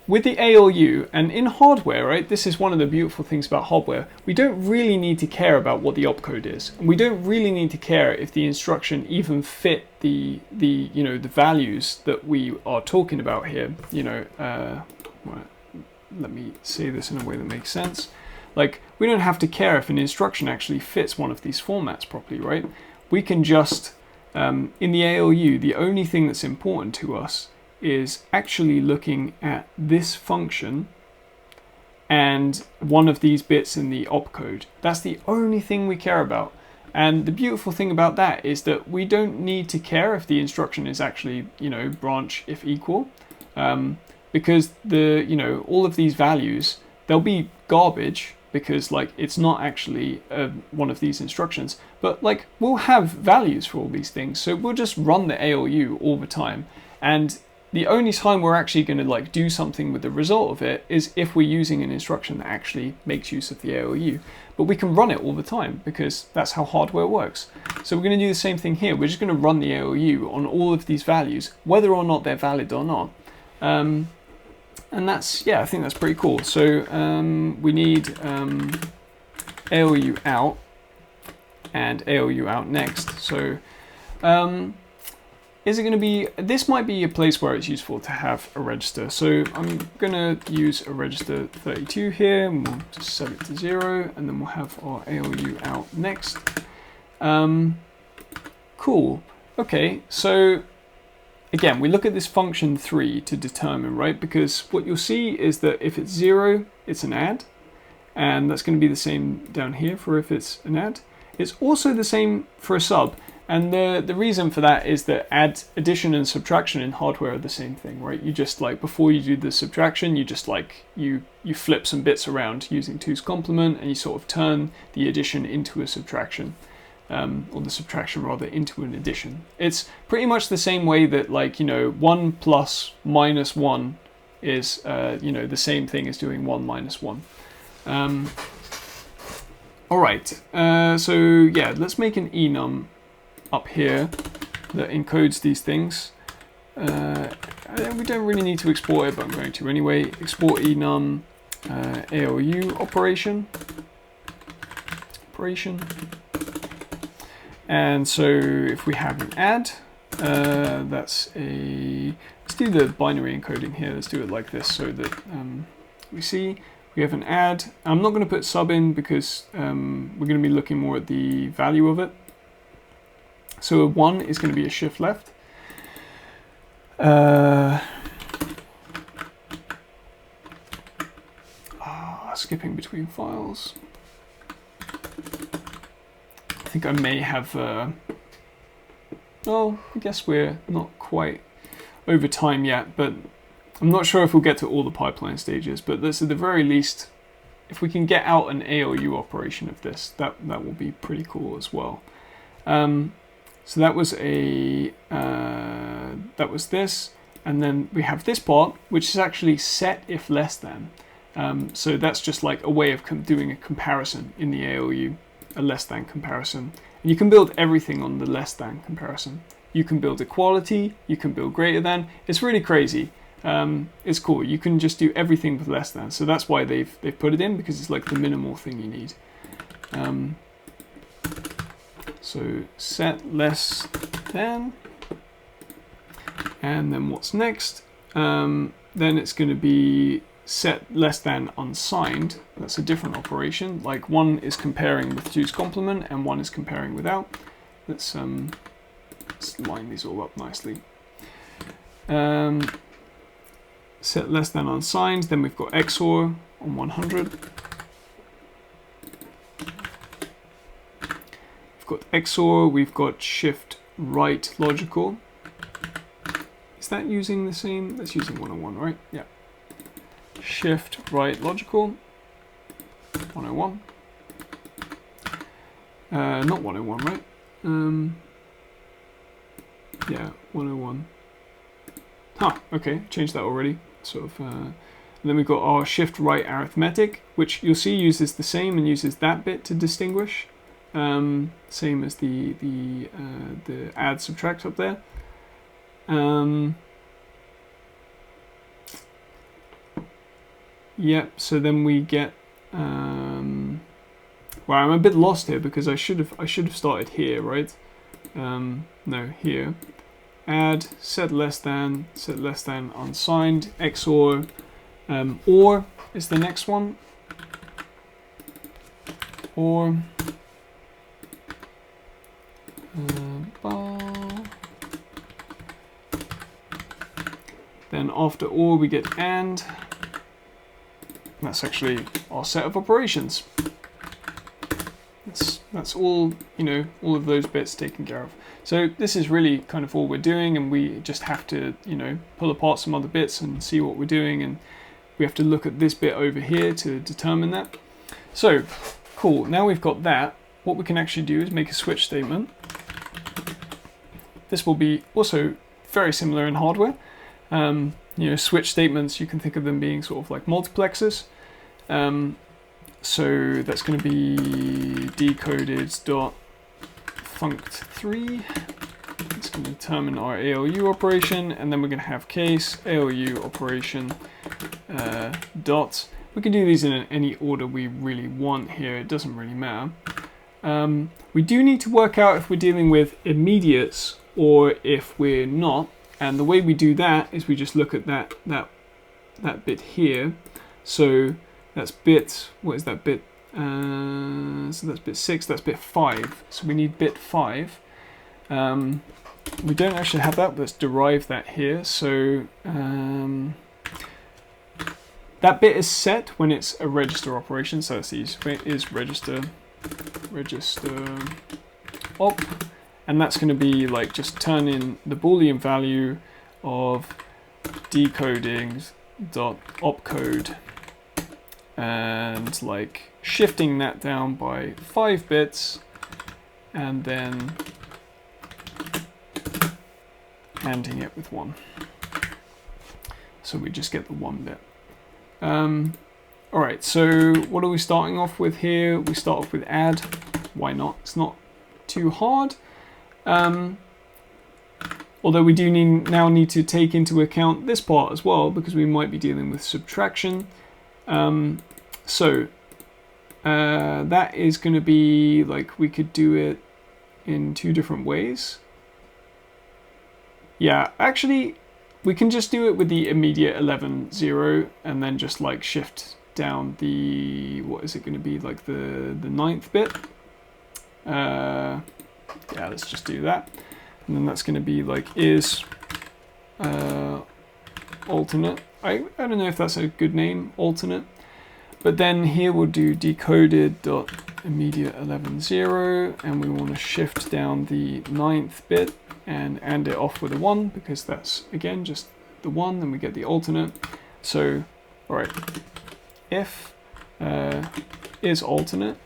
with the ALU, and in hardware, right, this is one of the beautiful things about hardware, we don't really need to care about what the opcode is. And we don't really need to care if the instruction even fit the you know, the values that we are talking about here. You know, well, let me say this in a way that makes sense. Like, we don't have to care if an instruction actually fits one of these formats properly, right? We can just, in the ALU, the only thing that's important to us is actually looking at this function and one of these bits in the opcode. That's the only thing we care about. And the beautiful thing about that is that we don't need to care if the instruction is actually, you know, branch if equal, because the, you know, all of these values, they'll be garbage because, like, it's not actually one of these instructions, but like, we'll have values for all these things. So we'll just run the ALU all the time. And the only time we're actually going to, like, do something with the result of it is if we're using an instruction that actually makes use of the ALU. But we can run it all the time because that's how hardware works. So we're going to do the same thing here. We're just going to run the ALU on all of these values, whether or not they're valid or not. And that's, yeah, I think that's pretty cool. So we need ALU out and ALU out next. So is it going to be, this might be a place where it's useful to have a register. So I'm going to use a register 32 here, and we'll just set it to 0, and then we'll have our ALU out next. Cool. Okay, so again, we look at this function 3 to determine, right? Because what you'll see is that if it's 0, it's an add, and that's going to be the same down here for if it's an add. It's also the same for a sub. And the reason for that is that addition and subtraction in hardware are the same thing, right? You just, like, before you do the subtraction, you just, like, you flip some bits around using 2's complement, and you sort of turn the addition into a subtraction, or the subtraction rather into an addition. It's pretty much the same way that, like, you know, 1 plus minus 1 is, you know, the same thing as doing 1 minus 1. All right, so yeah, let's make an enum up here that encodes these things. We don't really need to export it, but I'm going to anyway. Export enum ALU operation. And so if we have an add, that's a, let's do the binary encoding here. Let's do it like this so that we see we have an add. I'm not going to put sub in because we're going to be looking more at the value of it. So a 1 is going to be a shift left. Skipping between files. I think I may have, well, I guess we're not quite over time yet, but I'm not sure if we'll get to all the pipeline stages, but this, at the very least, if we can get out an ALU operation of this, that will be pretty cool as well. So that was that was this, and then we have this part, which is actually set if less than. So that's just like a way of doing a comparison in the ALU, a less than comparison. And you can build everything on the less than comparison. You can build equality, you can build greater than. It's really crazy. It's cool. You can just do everything with less than. So that's why they've put it in, because it's like the minimal thing you need. So set less than, And then what's next? Then it's going to be set less than unsigned. That's a different operation. Like one is comparing with 2's complement and one is comparing without. Let's line these all up nicely. Set less than unsigned. Then we've got XOR on 100. We've got XOR. We've got shift right logical. Is that using the same? That's using 101, right? Yeah. Shift right logical. 101. Not 101, right? Yeah, 101. Huh, okay, changed that already. Sort of. And then we've got our shift right arithmetic, which you'll see uses the same and uses that bit to distinguish. Same as the add subtract up there. Yep. So then we get. Well, I'm a bit lost here because I should have started here, right? No, here. Add set less than unsigned XOR or is the next one. Or then after or we get and. That's actually our set of operations. That's all, you know, all of those bits taken care of. So this is really kind of all we're doing, and we just have to, you know, pull apart some other bits and see what we're doing, and we have to look at this bit over here to determine that. So, cool, now we've got that, what we can actually do is make a switch statement. This will be also very similar in hardware. You know, switch statements, you can think of them being sort of like multiplexers. So that's going to be decoded.funct3. It's going to determine our ALU operation, and then we're going to have case ALU operation dot. We can do these in any order we really want here. It doesn't really matter. We do need to work out if we're dealing with immediates or if we're not. And the way we do that is we just look at that bit here. So that's bit, what is that bit? So that's bit 6, that's bit 5. So we need bit 5. We don't actually have that, but let's derive that here. So that bit is set when it's a register operation. So that's easy. It is register op. And that's going to be like just turn in the Boolean value of decoding.opcode and like shifting that down by 5 bits and then ANDing it with 1. So we just get the 1 bit. Alright, so what are we starting off with here? We start off with add. Why not? It's not too hard. Although we do now need to take into account this part as well, because we might be dealing with subtraction. So that is going to be like, we could do it in 2 different ways. Yeah, actually we can just do it with the immediate 11 0 and then just like shift down the, what is it going to be, like the 9th bit. Yeah, let's just do that. And then that's going to be like is alternate. I don't know if that's a good name, alternate. But then here we'll do decoded.immediate 11 0, and we want to shift down the 9th bit and AND it off with a 1, because that's again just the 1, then we get the alternate. So, alright, if is alternate.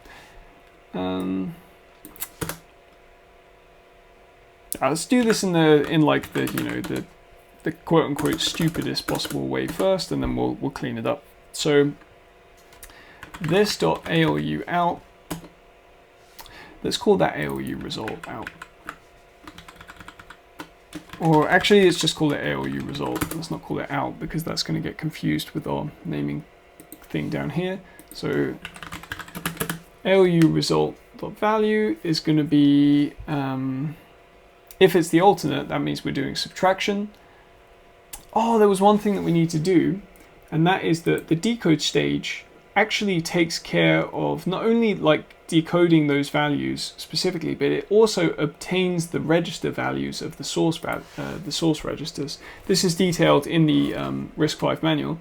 Let's do this in like the, you know, the quote unquote stupidest possible way first, and then we'll clean it up. So this.ALU out, let's call that ALU result out. Or actually let's just call it ALU result. Let's not call it out, because that's going to get confused with our naming thing down here. So ALU result.value is going to be if it's the alternate, that means we're doing subtraction. Oh, there was one thing that we need to do, and that is that the decode stage actually takes care of not only like decoding those values specifically, but it also obtains the register values of the source registers. This is detailed in the RISC-V manual.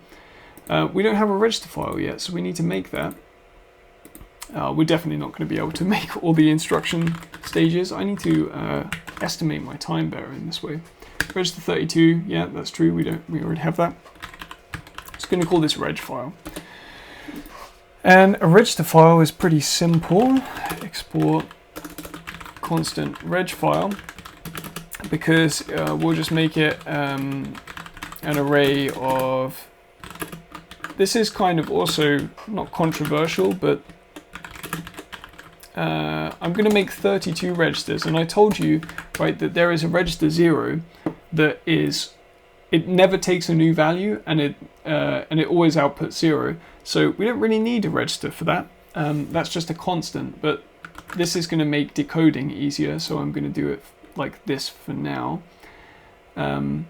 We don't have a register file yet, so we need to make that. We're definitely not going to be able to make all the instruction stages. I need to estimate my time better in this way. Register 32, yeah, that's true. We already have that. Just going to call this reg file. And a register file is pretty simple. Export constant reg file, because we'll just make it an array of. This is kind of also not controversial, but I'm going to make 32 registers, and I told you, right, that there is a register 0 that it never takes a new value, and it always outputs 0. So we don't really need a register for that. That's just a constant, but this is going to make decoding easier, so I'm going to do it like this for now. We're going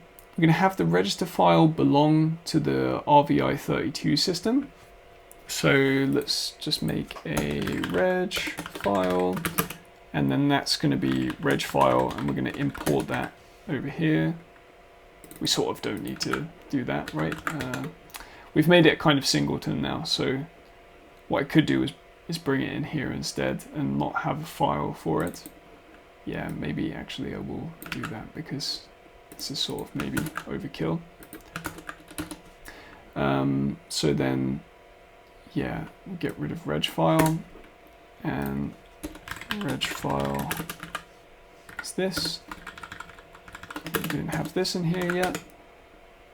to have the register file belong to the RVI32 system. So let's just make a reg file, and then that's going to be reg file, and we're going to import that over here. We sort of don't need to do that, right? We've made it kind of singleton now, so what I could do is bring it in here instead and not have a file for it. Yeah, maybe actually I will do that, because this is sort of maybe overkill. So then, yeah, we'll get rid of reg file, and reg file is this. We didn't have this in here yet.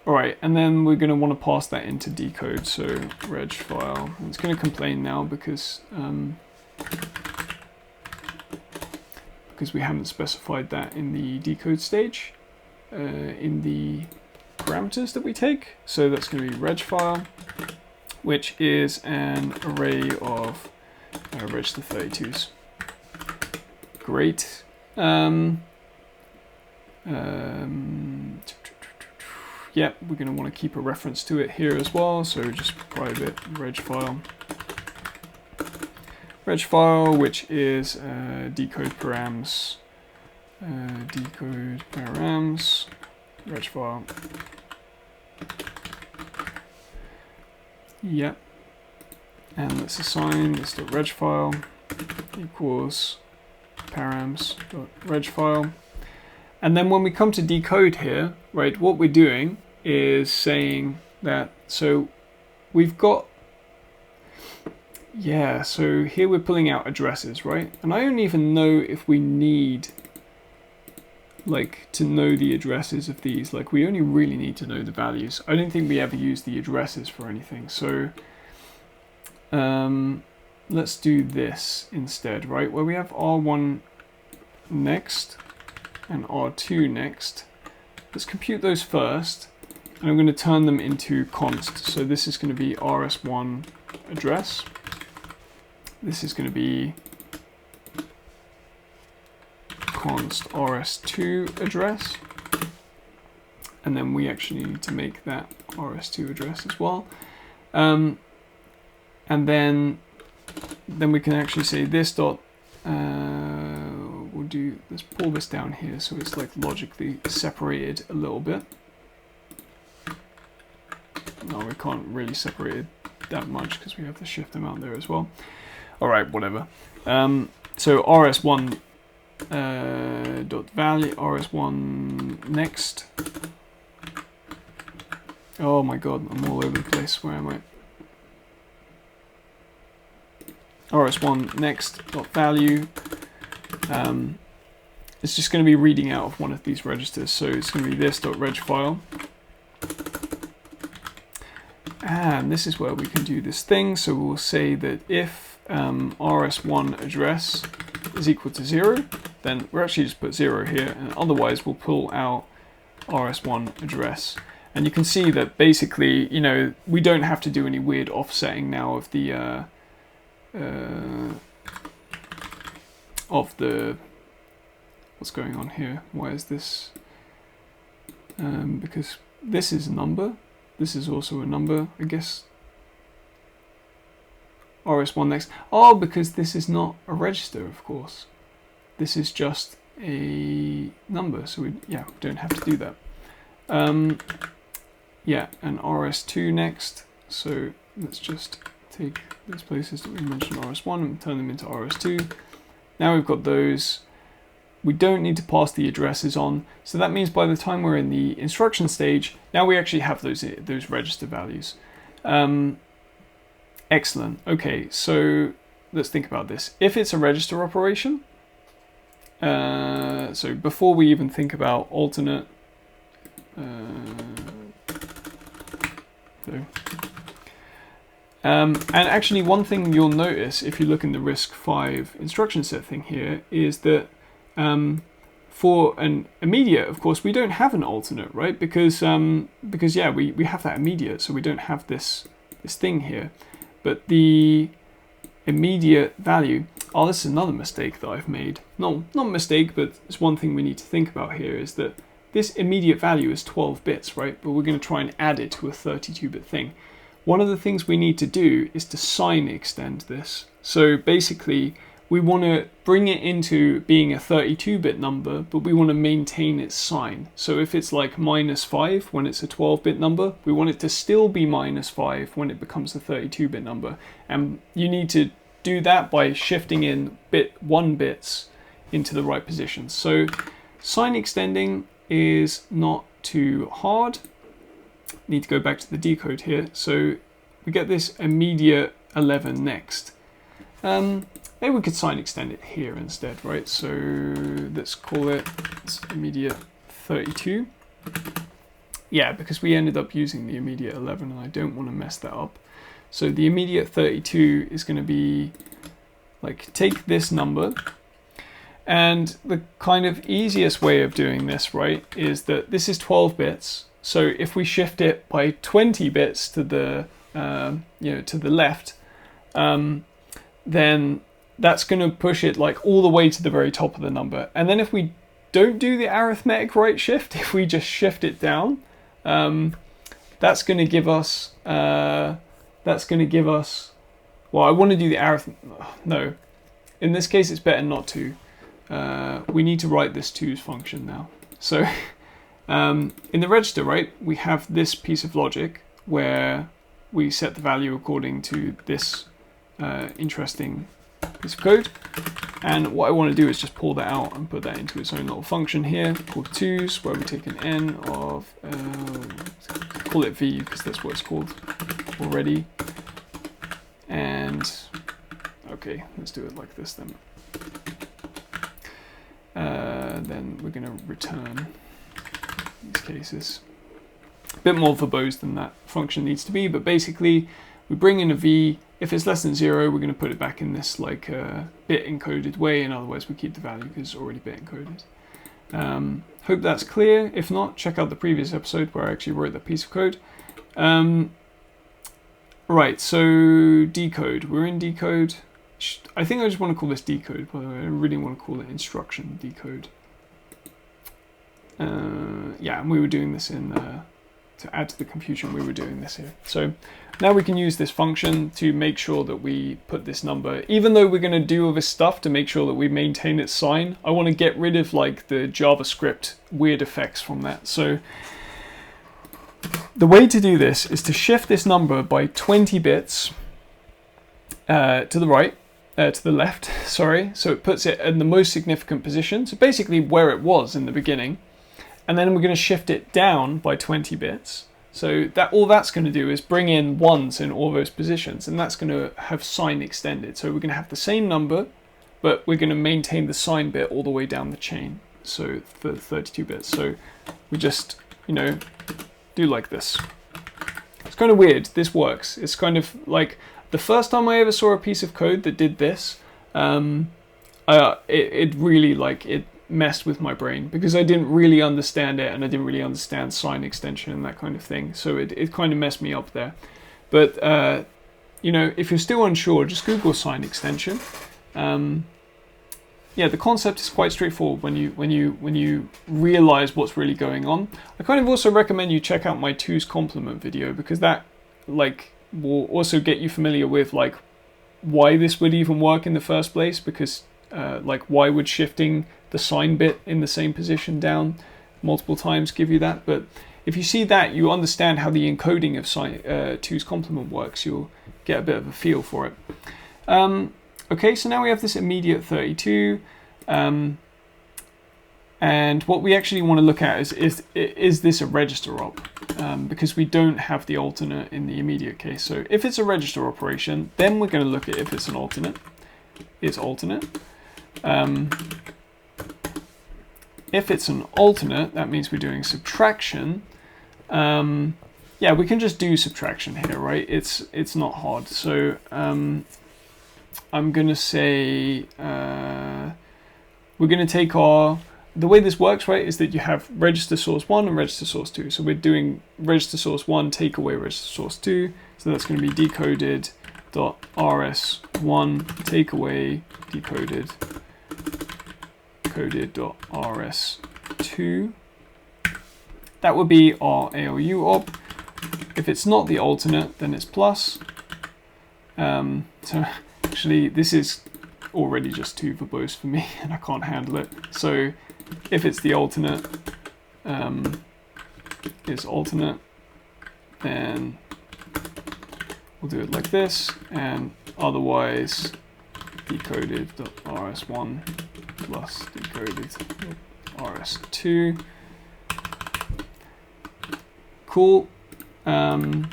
Alright, and then we're going to want to pass that into decode, so reg file. And it's going to complain now because we haven't specified that in the decode stage, in the parameters that we take. So that's going to be reg file, which is an array of register 32s. Great. Yeah, we're going to want to keep a reference to it here as well, so just private reg file, which is decode params, reg file. Yeah, and let's assign this to reg file equals params.reg file. And then when we come to decode here, right, what we're doing is saying that, so we've got, yeah, so here we're pulling out addresses, right? And I don't even know if we need, like, to know the addresses of these. Like, we only really need to know the values. I don't think we ever use the addresses for anything. So let's do this instead, right? Where we have R1 next and R2 next. Let's compute those first, and I'm going to turn them into const. So this is going to be RS1 address. This is going to be const RS2 address. And then we actually need to make that RS2 address as well. And then we can actually say this dot, let's pull this down here so it's like logically separated a little bit. No, we can't really separate it that much because we have the shift amount there as well. Alright, whatever. So RS1 dot value, RS1 next. Oh my god, I'm all over the place. Where am I? RS1 next dot value. It's just going to be reading out of one of these registers, so it's going to be this dot reg file. And this is where we can do this thing. So we'll say that if RS1 address is equal to 0, then we'll actually just put 0 here, and otherwise we'll pull out RS1 address. And you can see that basically, you know, we don't have to do any weird offsetting now of the what's going on here? Why is this? Because this is a number. This is also a number, I guess. RS1 next. Oh, because this is not a register, of course. This is just a number, so we don't have to do that. Yeah, and RS2 next. So let's just take these places that we mentioned RS1 and turn them into RS2. Now we've got those. We don't need to pass the addresses on. So that means by the time we're in the instruction stage, now we actually have those register values. Excellent. Okay, so let's think about this. If it's a register operation, so before we even think about alternate, and actually one thing you'll notice if you look in the RISC-V instruction set thing here is that for an immediate, of course, we don't have an alternate, right? Because yeah, we have that immediate, so we don't have this thing here. But the immediate value, oh, this is another mistake that I've made. No, not a mistake, but it's one thing we need to think about here is that this immediate value is 12 bits, right? But we're going to try and add it to a 32-bit thing. One of the things we need to do is to sign extend this. So basically, we want to bring it into being a 32-bit number, but we want to maintain its sign. So if it's like -5 when it's a 12-bit number, we want it to still be -5 when it becomes a 32-bit number. And you need to do that by shifting in 1 bits into the right position. So sign extending is not too hard. Need to go back to the decode here. So we get this immediate 11 next. Maybe we could sign extend it here instead, right? So let's call it immediate 32. Yeah, because we ended up using the immediate 11 and I don't want to mess that up. So the immediate 32 is going to be like, take this number, and the kind of easiest way of doing this, right, is that this is 12 bits. So if we shift it by 20 bits to the, to the left, then that's going to push it like all the way to the very top of the number. And then if we don't do the arithmetic right shift, if we just shift it down, that's going to give us, well, I want to do the arithmetic. No, in this case, it's better not to. We need to write this to's function now. So in the register, right, we have this piece of logic where we set the value according to this interesting piece of code. And what I want to do is just pull that out and put that into its own little function here called to's, where we take an n of, call it v because that's what it's called already. And okay, let's do it like this then. Then we're going to return these cases. A bit more verbose than that function needs to be, but basically we bring in a v. If it's less than 0, we're going to put it back in this like bit encoded way, and otherwise we keep the value because it's already bit encoded. Hope that's clear. If not, check out the previous episode where I actually wrote that piece of code. Right, so decode. We're in decode. I think I just want to call this decode, by the way. I don't really want to call it instruction decode. Yeah, and we were doing this in, to add to the confusion, we were doing this here. So now we can use this function to make sure that we put this number, even though we're going to do all this stuff to make sure that we maintain its sign, I want to get rid of like the JavaScript weird effects from that. So the way to do this is to shift this number by 20 bits to the right, to the left, sorry. So it puts it in the most significant position. So basically where it was in the beginning. And then we're going to shift it down by 20 bits. So that all that's going to do is bring in ones in all those positions, and that's going to have sign extended. So we're going to have the same number, but we're going to maintain the sign bit all the way down the chain. So for 32 bits. So we just, do like this. It's kind of weird. This works. It's kind of like the first time I ever saw a piece of code that did this, it really it messed with my brain because I didn't really understand it, and I didn't really understand sign extension and that kind of thing. So it kind of messed me up there. But if you're still unsure, just Google sign extension. yeah, the concept is quite straightforward when you realize what's really going on. I kind of also recommend you check out my 2's complement video, because that like will also get you familiar with like why this would even work in the first place, because like why would shifting the sign bit in the same position down multiple times give you that. But if you see that, you understand how the encoding of 2's complement works. You'll get a bit of a feel for it. Okay, so now we have this immediate 32, and what we actually want to look at is this a register op, because we don't have the alternate in the immediate case. So if it's a register operation, then we're going to look at if it's an alternate. It's alternate. If it's an alternate, that means we're doing subtraction. Yeah, we can just do subtraction here, right? It's not hard. So I'm going to say we're going to take the way this works, right, is that you have register source 1 and register source 2. So we're doing register source 1 take away register source 2. So that's going to be decoded.rs1 take away decoded.rs2. That would be our ALU op. If it's not the alternate, then it's plus. So actually, this is already just too verbose for me, and I can't handle it. So if it's the alternate, is alternate, then we'll do it like this, and otherwise decoded.rs1 plus decoded.rs2. Cool. Now,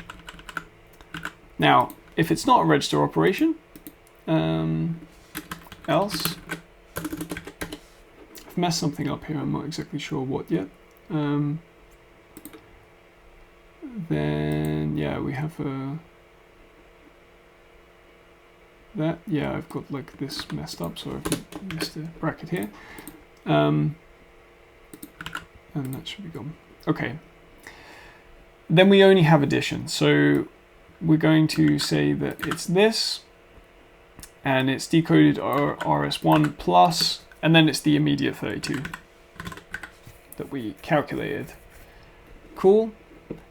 if it's not a register operation, else, I've messed something up here, I'm not exactly sure what yet. Then, yeah, we have that. Yeah, I've got like this messed up, so I've missed a bracket here. And that should be gone. Okay. Then we only have addition. So we're going to say that it's this, and it's decoded RS1 plus, and then it's the immediate 32 that we calculated. Cool.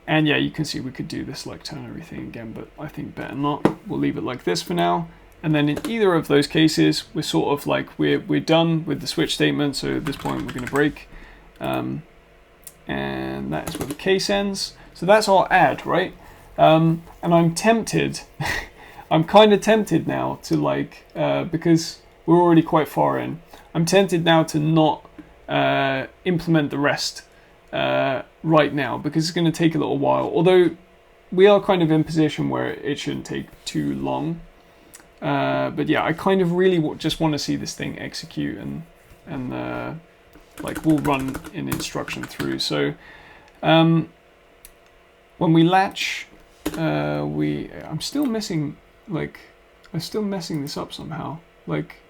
And yeah, you can see we could do this like turn everything again, but I think better not. We'll leave it like this for now. And then in either of those cases, we're sort of like, we're done with the switch statement. So at this point, we're going to break. And that is where the case ends. So that's our add, right? And I'm tempted, I'm kind of tempted now to like, because we're already quite far in, I'm tempted now to not implement the rest right now, because it's going to take a little while. Although we are kind of in position where it shouldn't take too long. But yeah, I kind of really just want to see this thing execute, and like we'll run an instruction through. So when we latch, I'm still missing, like, I'm still messing this up somehow. Like,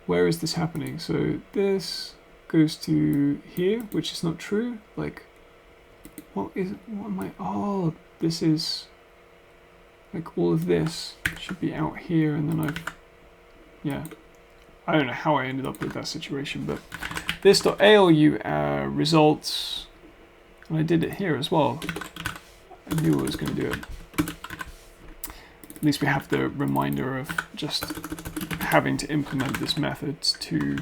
where is this happening? So this goes to here, which is not true. Like, what am I, oh, this is, like, all of this should be out here, and then yeah, I don't know how I ended up with that situation, but this.alu results, and I did it here as well. I knew I was going to do it. At least we have the reminder of just having to implement this method to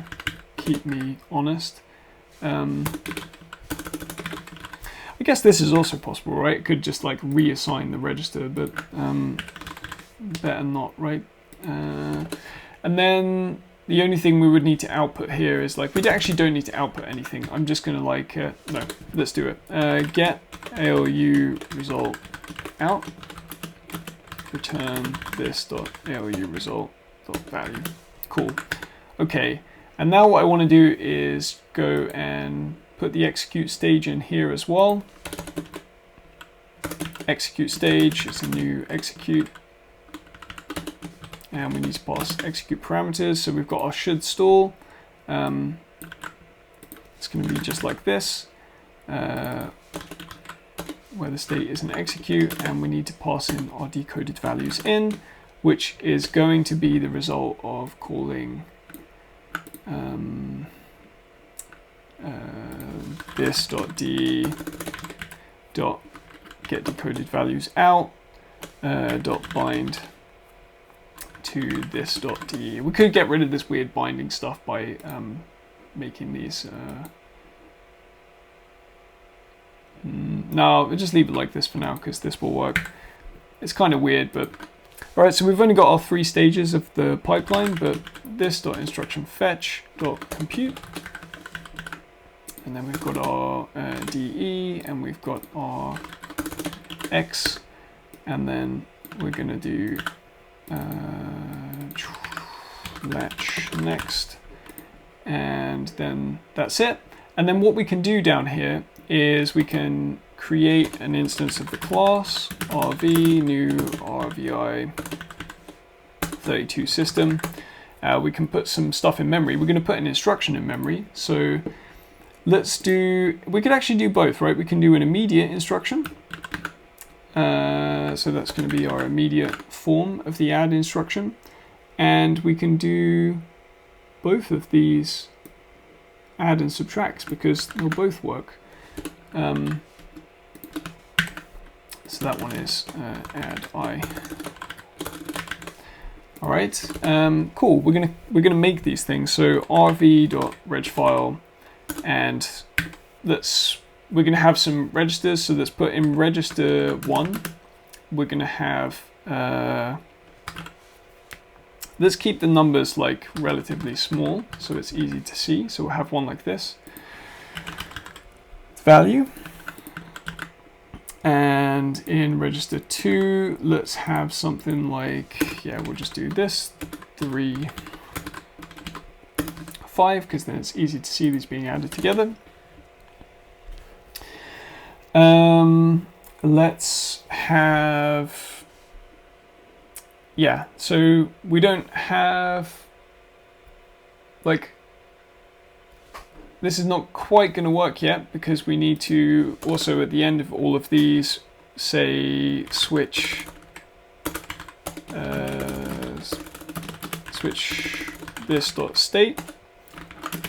keep me honest. I guess this is also possible, right? It could just like reassign the register, but better not, right? And then the only thing we would need to output here is like, we actually don't need to output anything. I'm just going to like, no, let's do it. Get ALU result out, return this.ALU result.value. Cool. Okay, and now what I want to do is go and put the execute stage in here as well. Execute stage is a new execute. And we need to pass execute parameters. So we've got our should stall. It's going to be just like this, where the state is an execute, and we need to pass in our decoded values in, which is going to be the result of calling this.d dot get decoded values out dot bind to this.d. We could get rid of this weird binding stuff by making these. No, we'll just leave it like this for now because this will work. It's kind of weird, but all right. So we've only got our 3 stages of the pipeline, but this.instructionFetch.compute, and then we've got our DE, and we've got our X, and then we're going to do latch next, and then that's it. And then what we can do down here is we can create an instance of the class rv new rvi 32 system. We can put some stuff in memory. We're going to put an instruction in memory. So let's do, we could actually do both, right? We can do an immediate instruction. So that's going to be our immediate form of the add instruction. And we can do both of these add and subtracts because they'll both work. So that one is add I. All right, cool. We're gonna make these things. So rv.regfile, and we're gonna have some registers. So let's put in register 1. We're gonna have let's keep the numbers like relatively small so it's easy to see. So we'll have one like this. Value. And in register 2, let's have something like, yeah, we'll just do this, 3, 5, because then it's easy to see these being added together. Let's have, yeah, so we don't have, like, this is not quite going to work yet because we need to also at the end of all of these say switch this.state,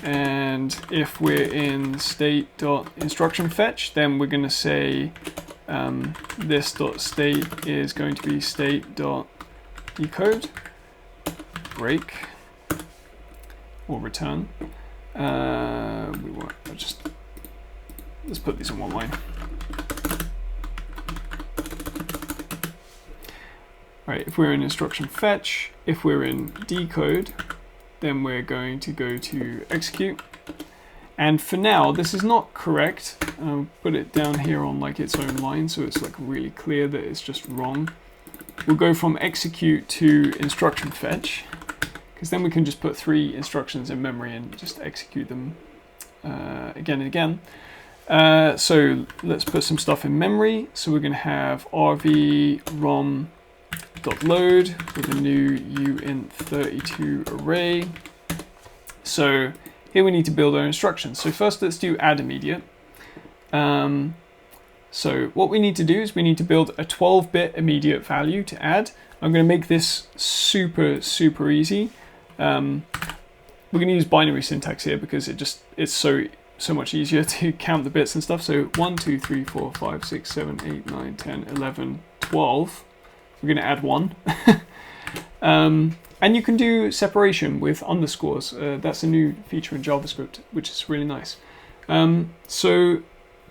and if we're in state.instructionFetch, then we're going to say this.state is going to be state.decode break or return. Let's put these in one line. Right, if we're in instruction fetch, if we're in decode, then we're going to go to execute. And for now, this is not correct. I'll put it down here on like its own line so it's like really clear that it's just wrong. We'll go from execute to instruction fetch, because then we can just put 3 instructions in memory and just execute them again and again. So let's put some stuff in memory. So we're going to have rv rom.load with a new uint32 array. So here we need to build our instructions. So first let's do add immediate. So what we need to do is we need to build a 12-bit immediate value to add. I'm going to make this super easy. We're going to use binary syntax here because it's so much easier to count the bits and stuff. So 1, 2, 3, 4, 5, 6, 7, 8, 9, 10, 11, 12. We're going to add 1. And you can do separation with underscores. That's a new feature in JavaScript, which is really nice. So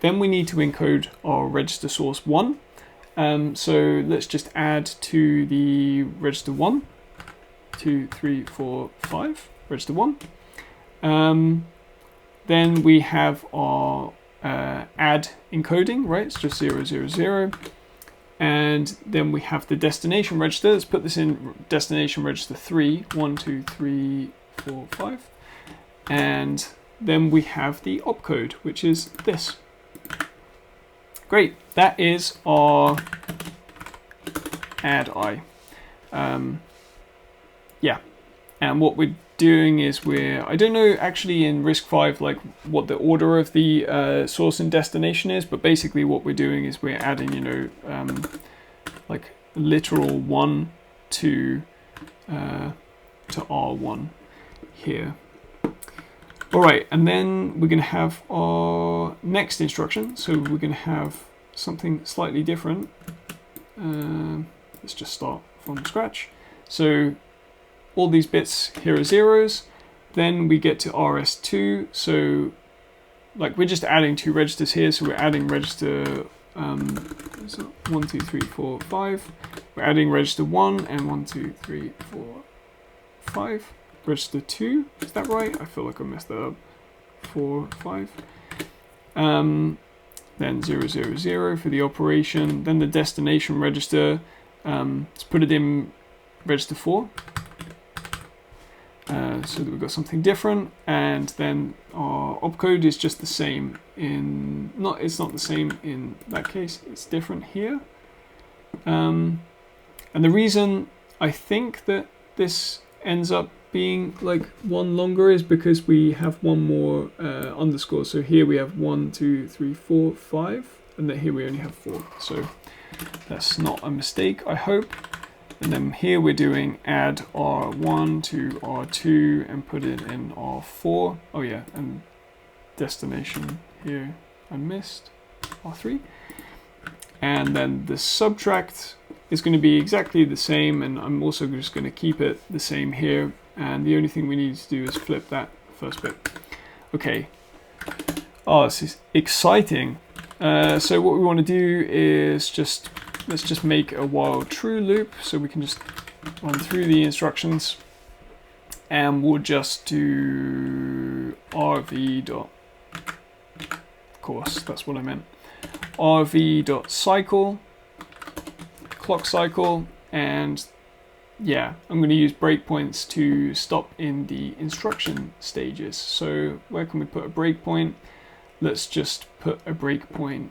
then we need to encode our register source 1. So let's just add to the register 1. 2, 3, 4, 5, register 1. Then we have our add encoding, right? It's just 0, 0, 0. And then we have the destination register. Let's put this in destination register 3. 1, 2, 3, 4, 5. And then we have the opcode, which is this. Great. That is our add I. Yeah. And what we're doing is I don't know actually in RISC-V like what the order of the source and destination is, but basically what we're doing is we're adding, you know, like literal 1 to R1 here. All right, and then we're going to have our next instruction. So we're going to have something slightly different. Let's just start from scratch. So all these bits here are zeros. Then we get to RS2. So like we're just adding 2 registers here. So we're adding register 1, 2, 3, 4, 5. We're adding register 1 and 1, 2, 3, 4, 5. Register 2, is that right? I feel like I messed that up. 4, 5. Then 0, 0, 0 for the operation. Then the destination register. Let's put it in register 4. So that we've got something different. And then our opcode is just the same in, it's not the same in that case, it's different here. And the reason I think that this ends up being like 1 longer is because we have 1 more underscore. So here we have 1, 2, 3, 4, 5, and then here we only have 4. So that's not a mistake, I hope. And then here we're doing add R1 to R2 and put it in R4. Oh yeah, and destination here I missed, R3. And then the subtract is going to be exactly the same, and I'm also just going to keep it the same here. And the only thing we need to do is flip that first bit. Okay. Oh, this is exciting. So what we want to do is let's just make a while true loop, so we can just run through the instructions, and we'll just do rv dot, of course, that's what I meant, rv dot cycle, clock cycle, and yeah, I'm going to use breakpoints to stop in the instruction stages. So where can we put a breakpoint? Let's just put a breakpoint.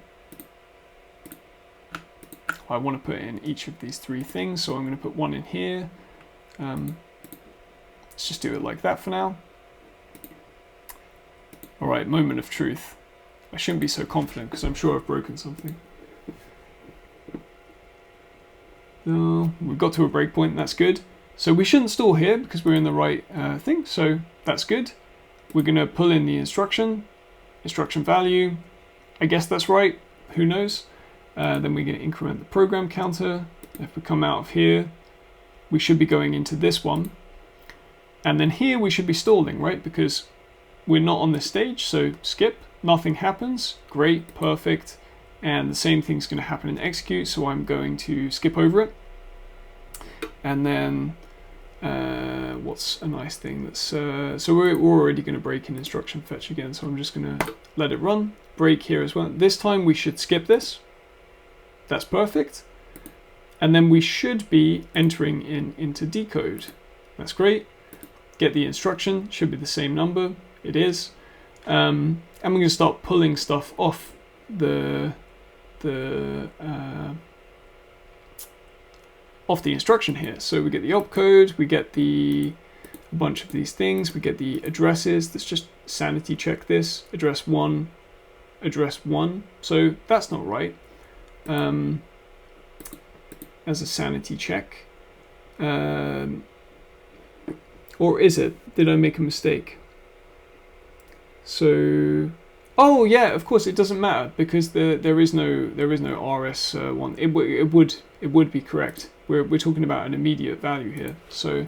I want to put in each of these 3 things, so I'm going to put 1 in here. Let's just do it like that for now. All right, moment of truth. I shouldn't be so confident because I'm sure I've broken something. No, we've got to a breakpoint, that's good. So we shouldn't stall here because we're in the right thing, so that's good. We're going to pull in the instruction value. I guess that's right, who knows? Then we're going to increment the program counter. If we come out of here, we should be going into this one. And then here we should be stalling, right? Because we're not on this stage, so skip, nothing happens. Great, perfect. And the same thing's going to happen in execute, so I'm going to skip over it. And then what's a nice thing that's so we're already going to break in instruction fetch again, so I'm just going to let it run. Break here as well. This time we should skip this. That's perfect. And then we should be entering into decode. That's great. Get the instruction, should be the same number. It is. And we're going to start pulling stuff off the instruction here. So we get the opcode, we get a bunch of these things, we get the addresses. Let's just sanity check this. Address 1, address 1. So that's not right. As a sanity check. Or is it? Did I make a mistake? So, oh yeah, of course it doesn't matter because there is no RS1. It would be correct. We're talking about an immediate value here. So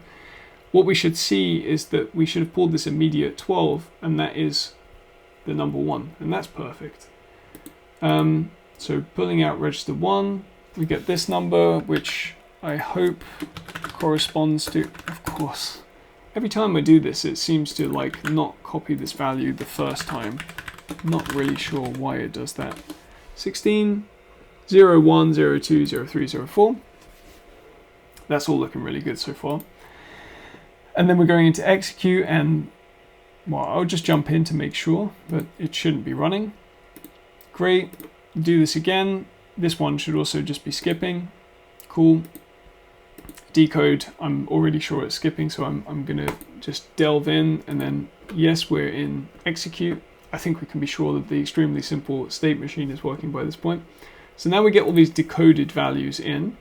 what we should see is that we should have pulled this immediate 12, and that is the number 1, and that's perfect. So pulling out register 1, we get this number, which I hope corresponds to, of course. Every time I do this, it seems to like not copy this value the first time. Not really sure why it does that. 16, 0, 1, 0, 2, 0, 3, 0, 4. That's all looking really good so far. And then we're going into execute, and well, I'll just jump in to make sure, but it shouldn't be running. Great. Do this again. This one should also just be skipping. Cool. Decode, I'm already sure it's skipping, so I'm going to just delve in, and then yes, we're in execute. I think we can be sure that the extremely simple state machine is working by this point. So now we get all these decoded values in,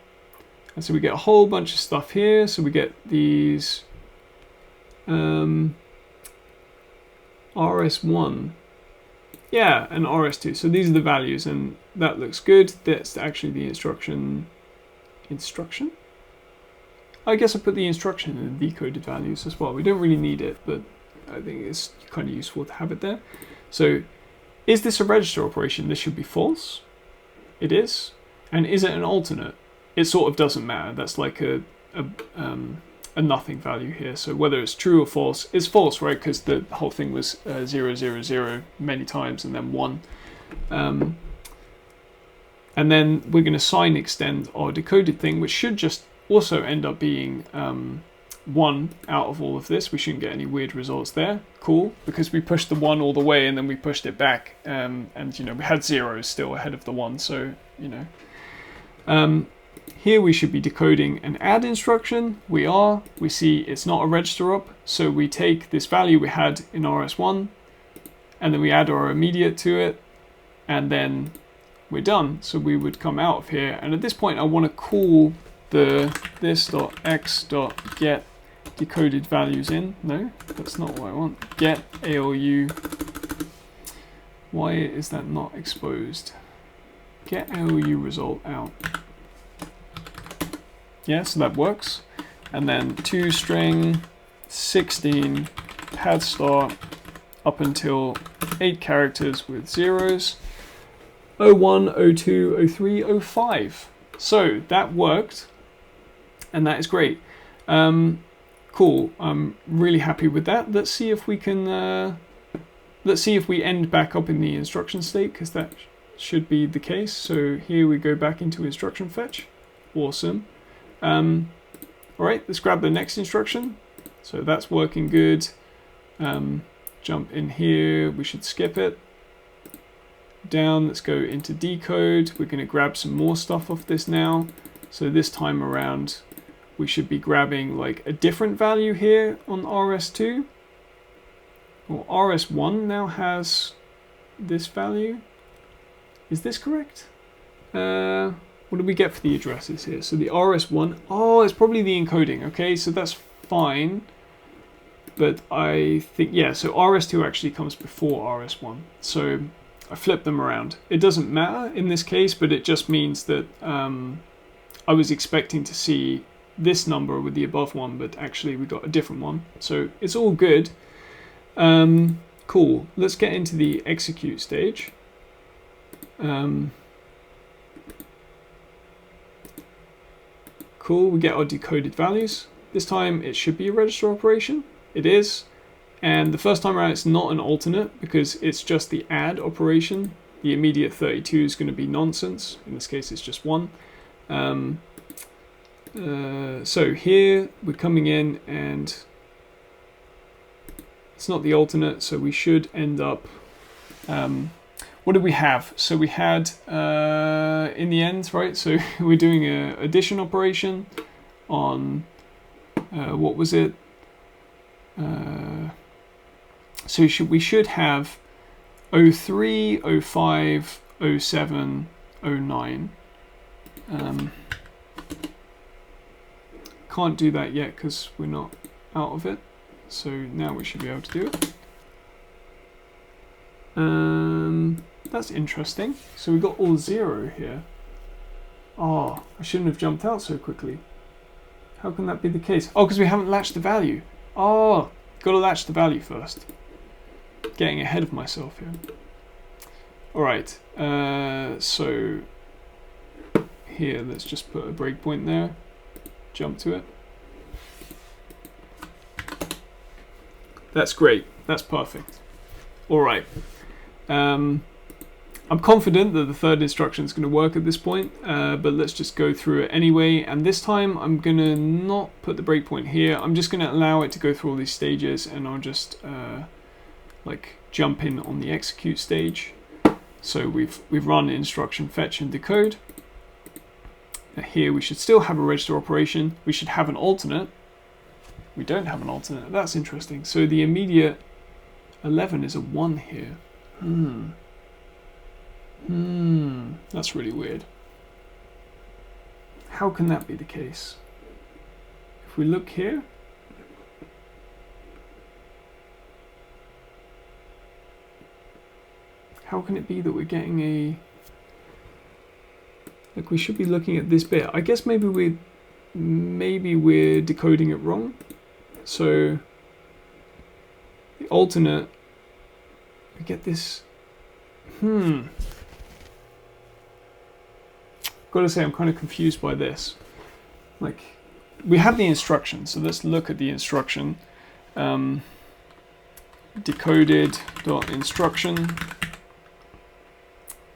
and so we get a whole bunch of stuff here. So we get these RS1. Yeah, and RS2. So these are the values, and that looks good. That's actually the instruction. Instruction? I guess I put the instruction in the decoded values as well. We don't really need it, but I think it's kind of useful to have it there. So, is this a register operation? This should be false. It is. And is it an alternate? It sort of doesn't matter. That's like a nothing value here. So whether it's true or false, it's false, right? Because the whole thing was 0, 0, 0 many times and then 1. And then we're going to sign extend our decoded thing, which should just also end up being 1 out of all of this. We shouldn't get any weird results there. Cool, because we pushed the 1 all the way and then we pushed it back. And, you know, we had 0 still ahead of the 1. So, you know. Here we should be decoding an add instruction. We are. We see it's not a register op. So we take this value we had in RS1 and then we add our immediate to it. And then we're done. So we would come out of here. And at this point, I want to call the this.x.get decoded values in. No, that's not what I want. Get ALU. Why is that not exposed? Get ALU result out. Yeah, so that works. And then toString 16 pad start up until 8 characters with zeros. 01, 02, 03, 05. So that worked, and that is great. Cool. I'm really happy with that. Let's see if we can. Let's see if we end back up in the instruction state, because that should be the case. So here we go back into instruction fetch. Awesome. All right, let's grab the next instruction. So that's working good. Jump in here. We should skip it. Down, let's go into decode. We're going to grab some more stuff off this now. So this time around, we should be grabbing like a different value here on RS2. Well, RS1 now has this value. Is this correct? What do we get for the addresses here? So the RS1, oh, it's probably the encoding. Okay, so that's fine. But I think, yeah, so RS2 actually comes before RS1. So I flipped them around. It doesn't matter in this case, but it just means that I was expecting to see this number with the above one, but actually we got a different one. So it's all good. Cool. Let's get into the execute stage. Cool, we get our decoded values. This time it should be a register operation. It is. And the first time around it's not an alternate because it's just the add operation. The immediate 32 is going to be nonsense. In this case it's just 1. So here we're coming in and it's not the alternate, so we should end up... what did we have? So we had, in the end, right, so we're doing an addition operation on, what was it? So we should have 03, 05, 07, 09. Can't do that yet because we're not out of it. So now we should be able to do it. That's interesting. So we got all 0 here. Oh, I shouldn't have jumped out so quickly. How can that be the case? Oh, because we haven't latched the value. Oh, got to latch the value first. Getting ahead of myself here. All right. So here, let's just put a breakpoint there. Jump to it. That's great. That's perfect. All right. I'm confident that the third instruction is going to work at this point, but let's just go through it anyway. And this time I'm going to not put the breakpoint here. I'm just going to allow it to go through all these stages, and I'll just like jump in on the execute stage. So we've run instruction fetch and decode. Now here we should still have a register operation. We should have an alternate. We don't have an alternate. That's interesting. So the immediate 11 is a 1 here. That's really weird. How can that be the case? If we look here, how can it be that we're getting a... Like, we should be looking at this bit. I guess maybe we're decoding it wrong. So the alternate, we get this. Gotta say, I'm kind of confused by this. Like, we have the instruction, so let's look at the instruction. Decoded.instruction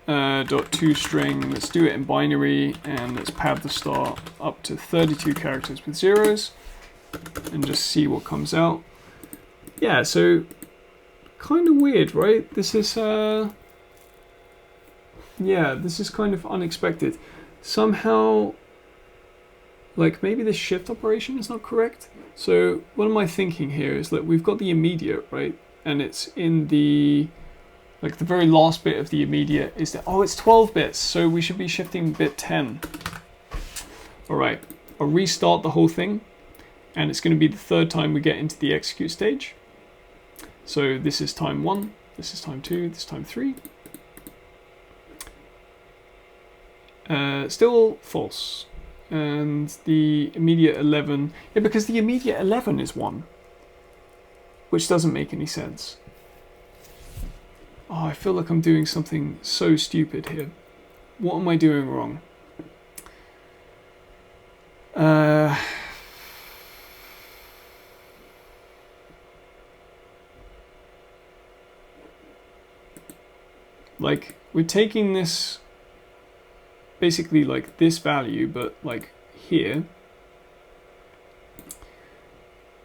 .toString. Let's do it in binary, and let's pad the start up to 32 characters with zeros, and just see what comes out. Yeah, so kind of weird, right? This is yeah, this is kind of unexpected. Somehow, like, maybe this shift operation is not correct. So what am I thinking here is that we've got the immediate, right? And it's in the, like, the very last bit of the immediate is that, oh, it's 12 bits, so we should be shifting bit 10. All right, I'll restart the whole thing, and it's going to be the third time we get into the execute stage. So this is time 1, this is time 2, this is time 3. Still false. And the immediate 11, yeah, because the immediate 11 is 1, which doesn't make any sense. Oh, I feel like I'm doing something so stupid here. What am I doing wrong? Like, we're taking this, basically like this value, but like here,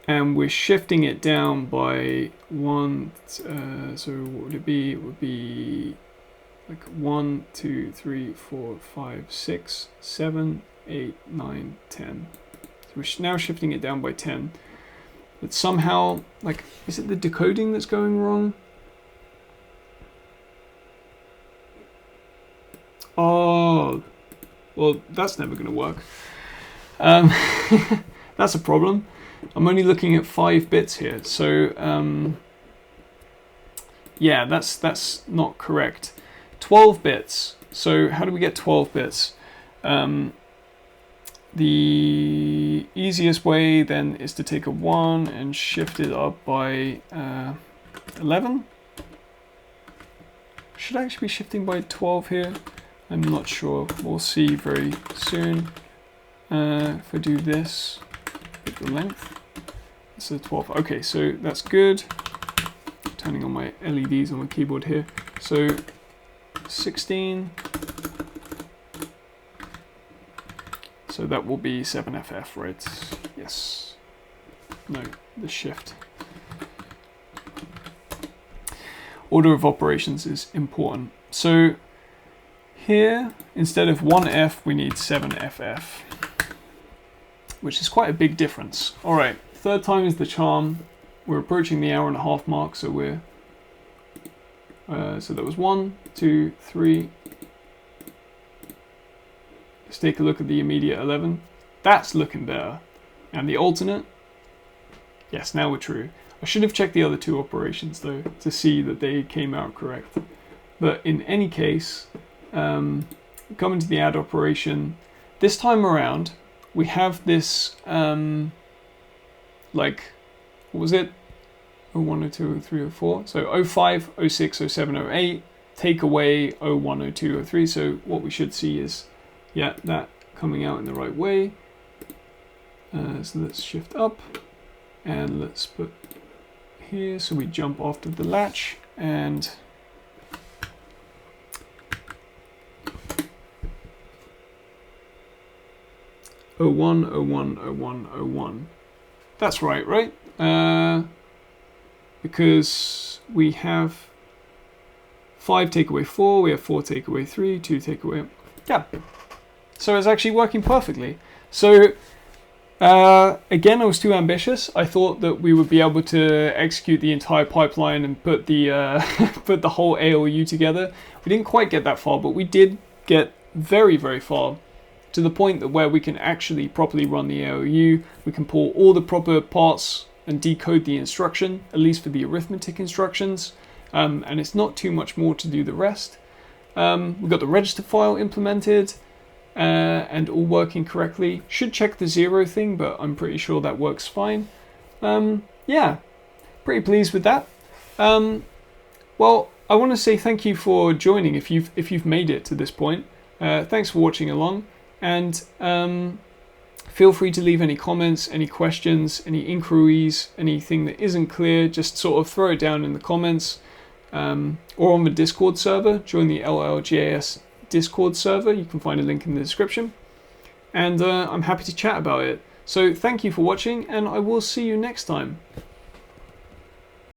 and we're shifting it down by 1, so what would it be? It would be like 1, 2, 3, 4, 5, 6, 7, 8, 9, 10. So we're now shifting it down by 10. But somehow, like, is it the decoding that's going wrong? Oh, well, that's never going to work. That's a problem. I'm only looking at 5 bits here, so yeah, that's not correct. 12 bits. So how do we get 12 bits? The easiest way then is to take a 1 and shift it up by 11. Should I actually be shifting by 12 here? I'm not sure. We'll see very soon. If I do this, get the length. This is 12. Okay, so that's good. Turning on my LEDs on my keyboard here. So 16. So that will be 7FF, right? Yes. No, the shift. Order of operations is important. So here, instead of 1F, we need 7FF, which is quite a big difference. All right, third time is the charm. We're approaching the hour-and-a-half mark, so we're so that was 1, 2, 3. Let's take a look at the immediate 11. That's looking better. And the alternate, yes, now we're true. I should have checked the other 2 operations though to see that they came out correct. But in any case, coming to the add operation, this time around we have this like, what was it? 01, 02, 03, 04. So 05, 06, 07, 08, take away 01, 02, 03. So what we should see is, yeah, that coming out in the right way. So let's shift up and let's put here, so we jump after the latch and oh 01, 01, 01, 01. That's right? Because we have 5 take away 4, we have 4 take away 3, 2 take away, yeah. So it's actually working perfectly. So again, I was too ambitious. I thought that we would be able to execute the entire pipeline and put the put the whole ALU together. We didn't quite get that far, but we did get very, very far, to the point that where we can actually properly run the ALU. We can pull all the proper parts and decode the instruction, at least for the arithmetic instructions. and it's not too much more to do the rest. We've got the register file implemented and all working correctly. Should check the 0 thing, but I'm pretty sure that works fine. Yeah, pretty pleased with that. Well, I want to say thank you for joining if you've made it to this point. Thanks for watching along, and feel free to leave any comments, any questions, any inquiries, anything that isn't clear. Just sort of throw it down in the comments or on the Discord server. Join the LLGAS Discord server. You can find a link in the description, and I'm happy to chat about it. So thank you for watching, and I will see you next time.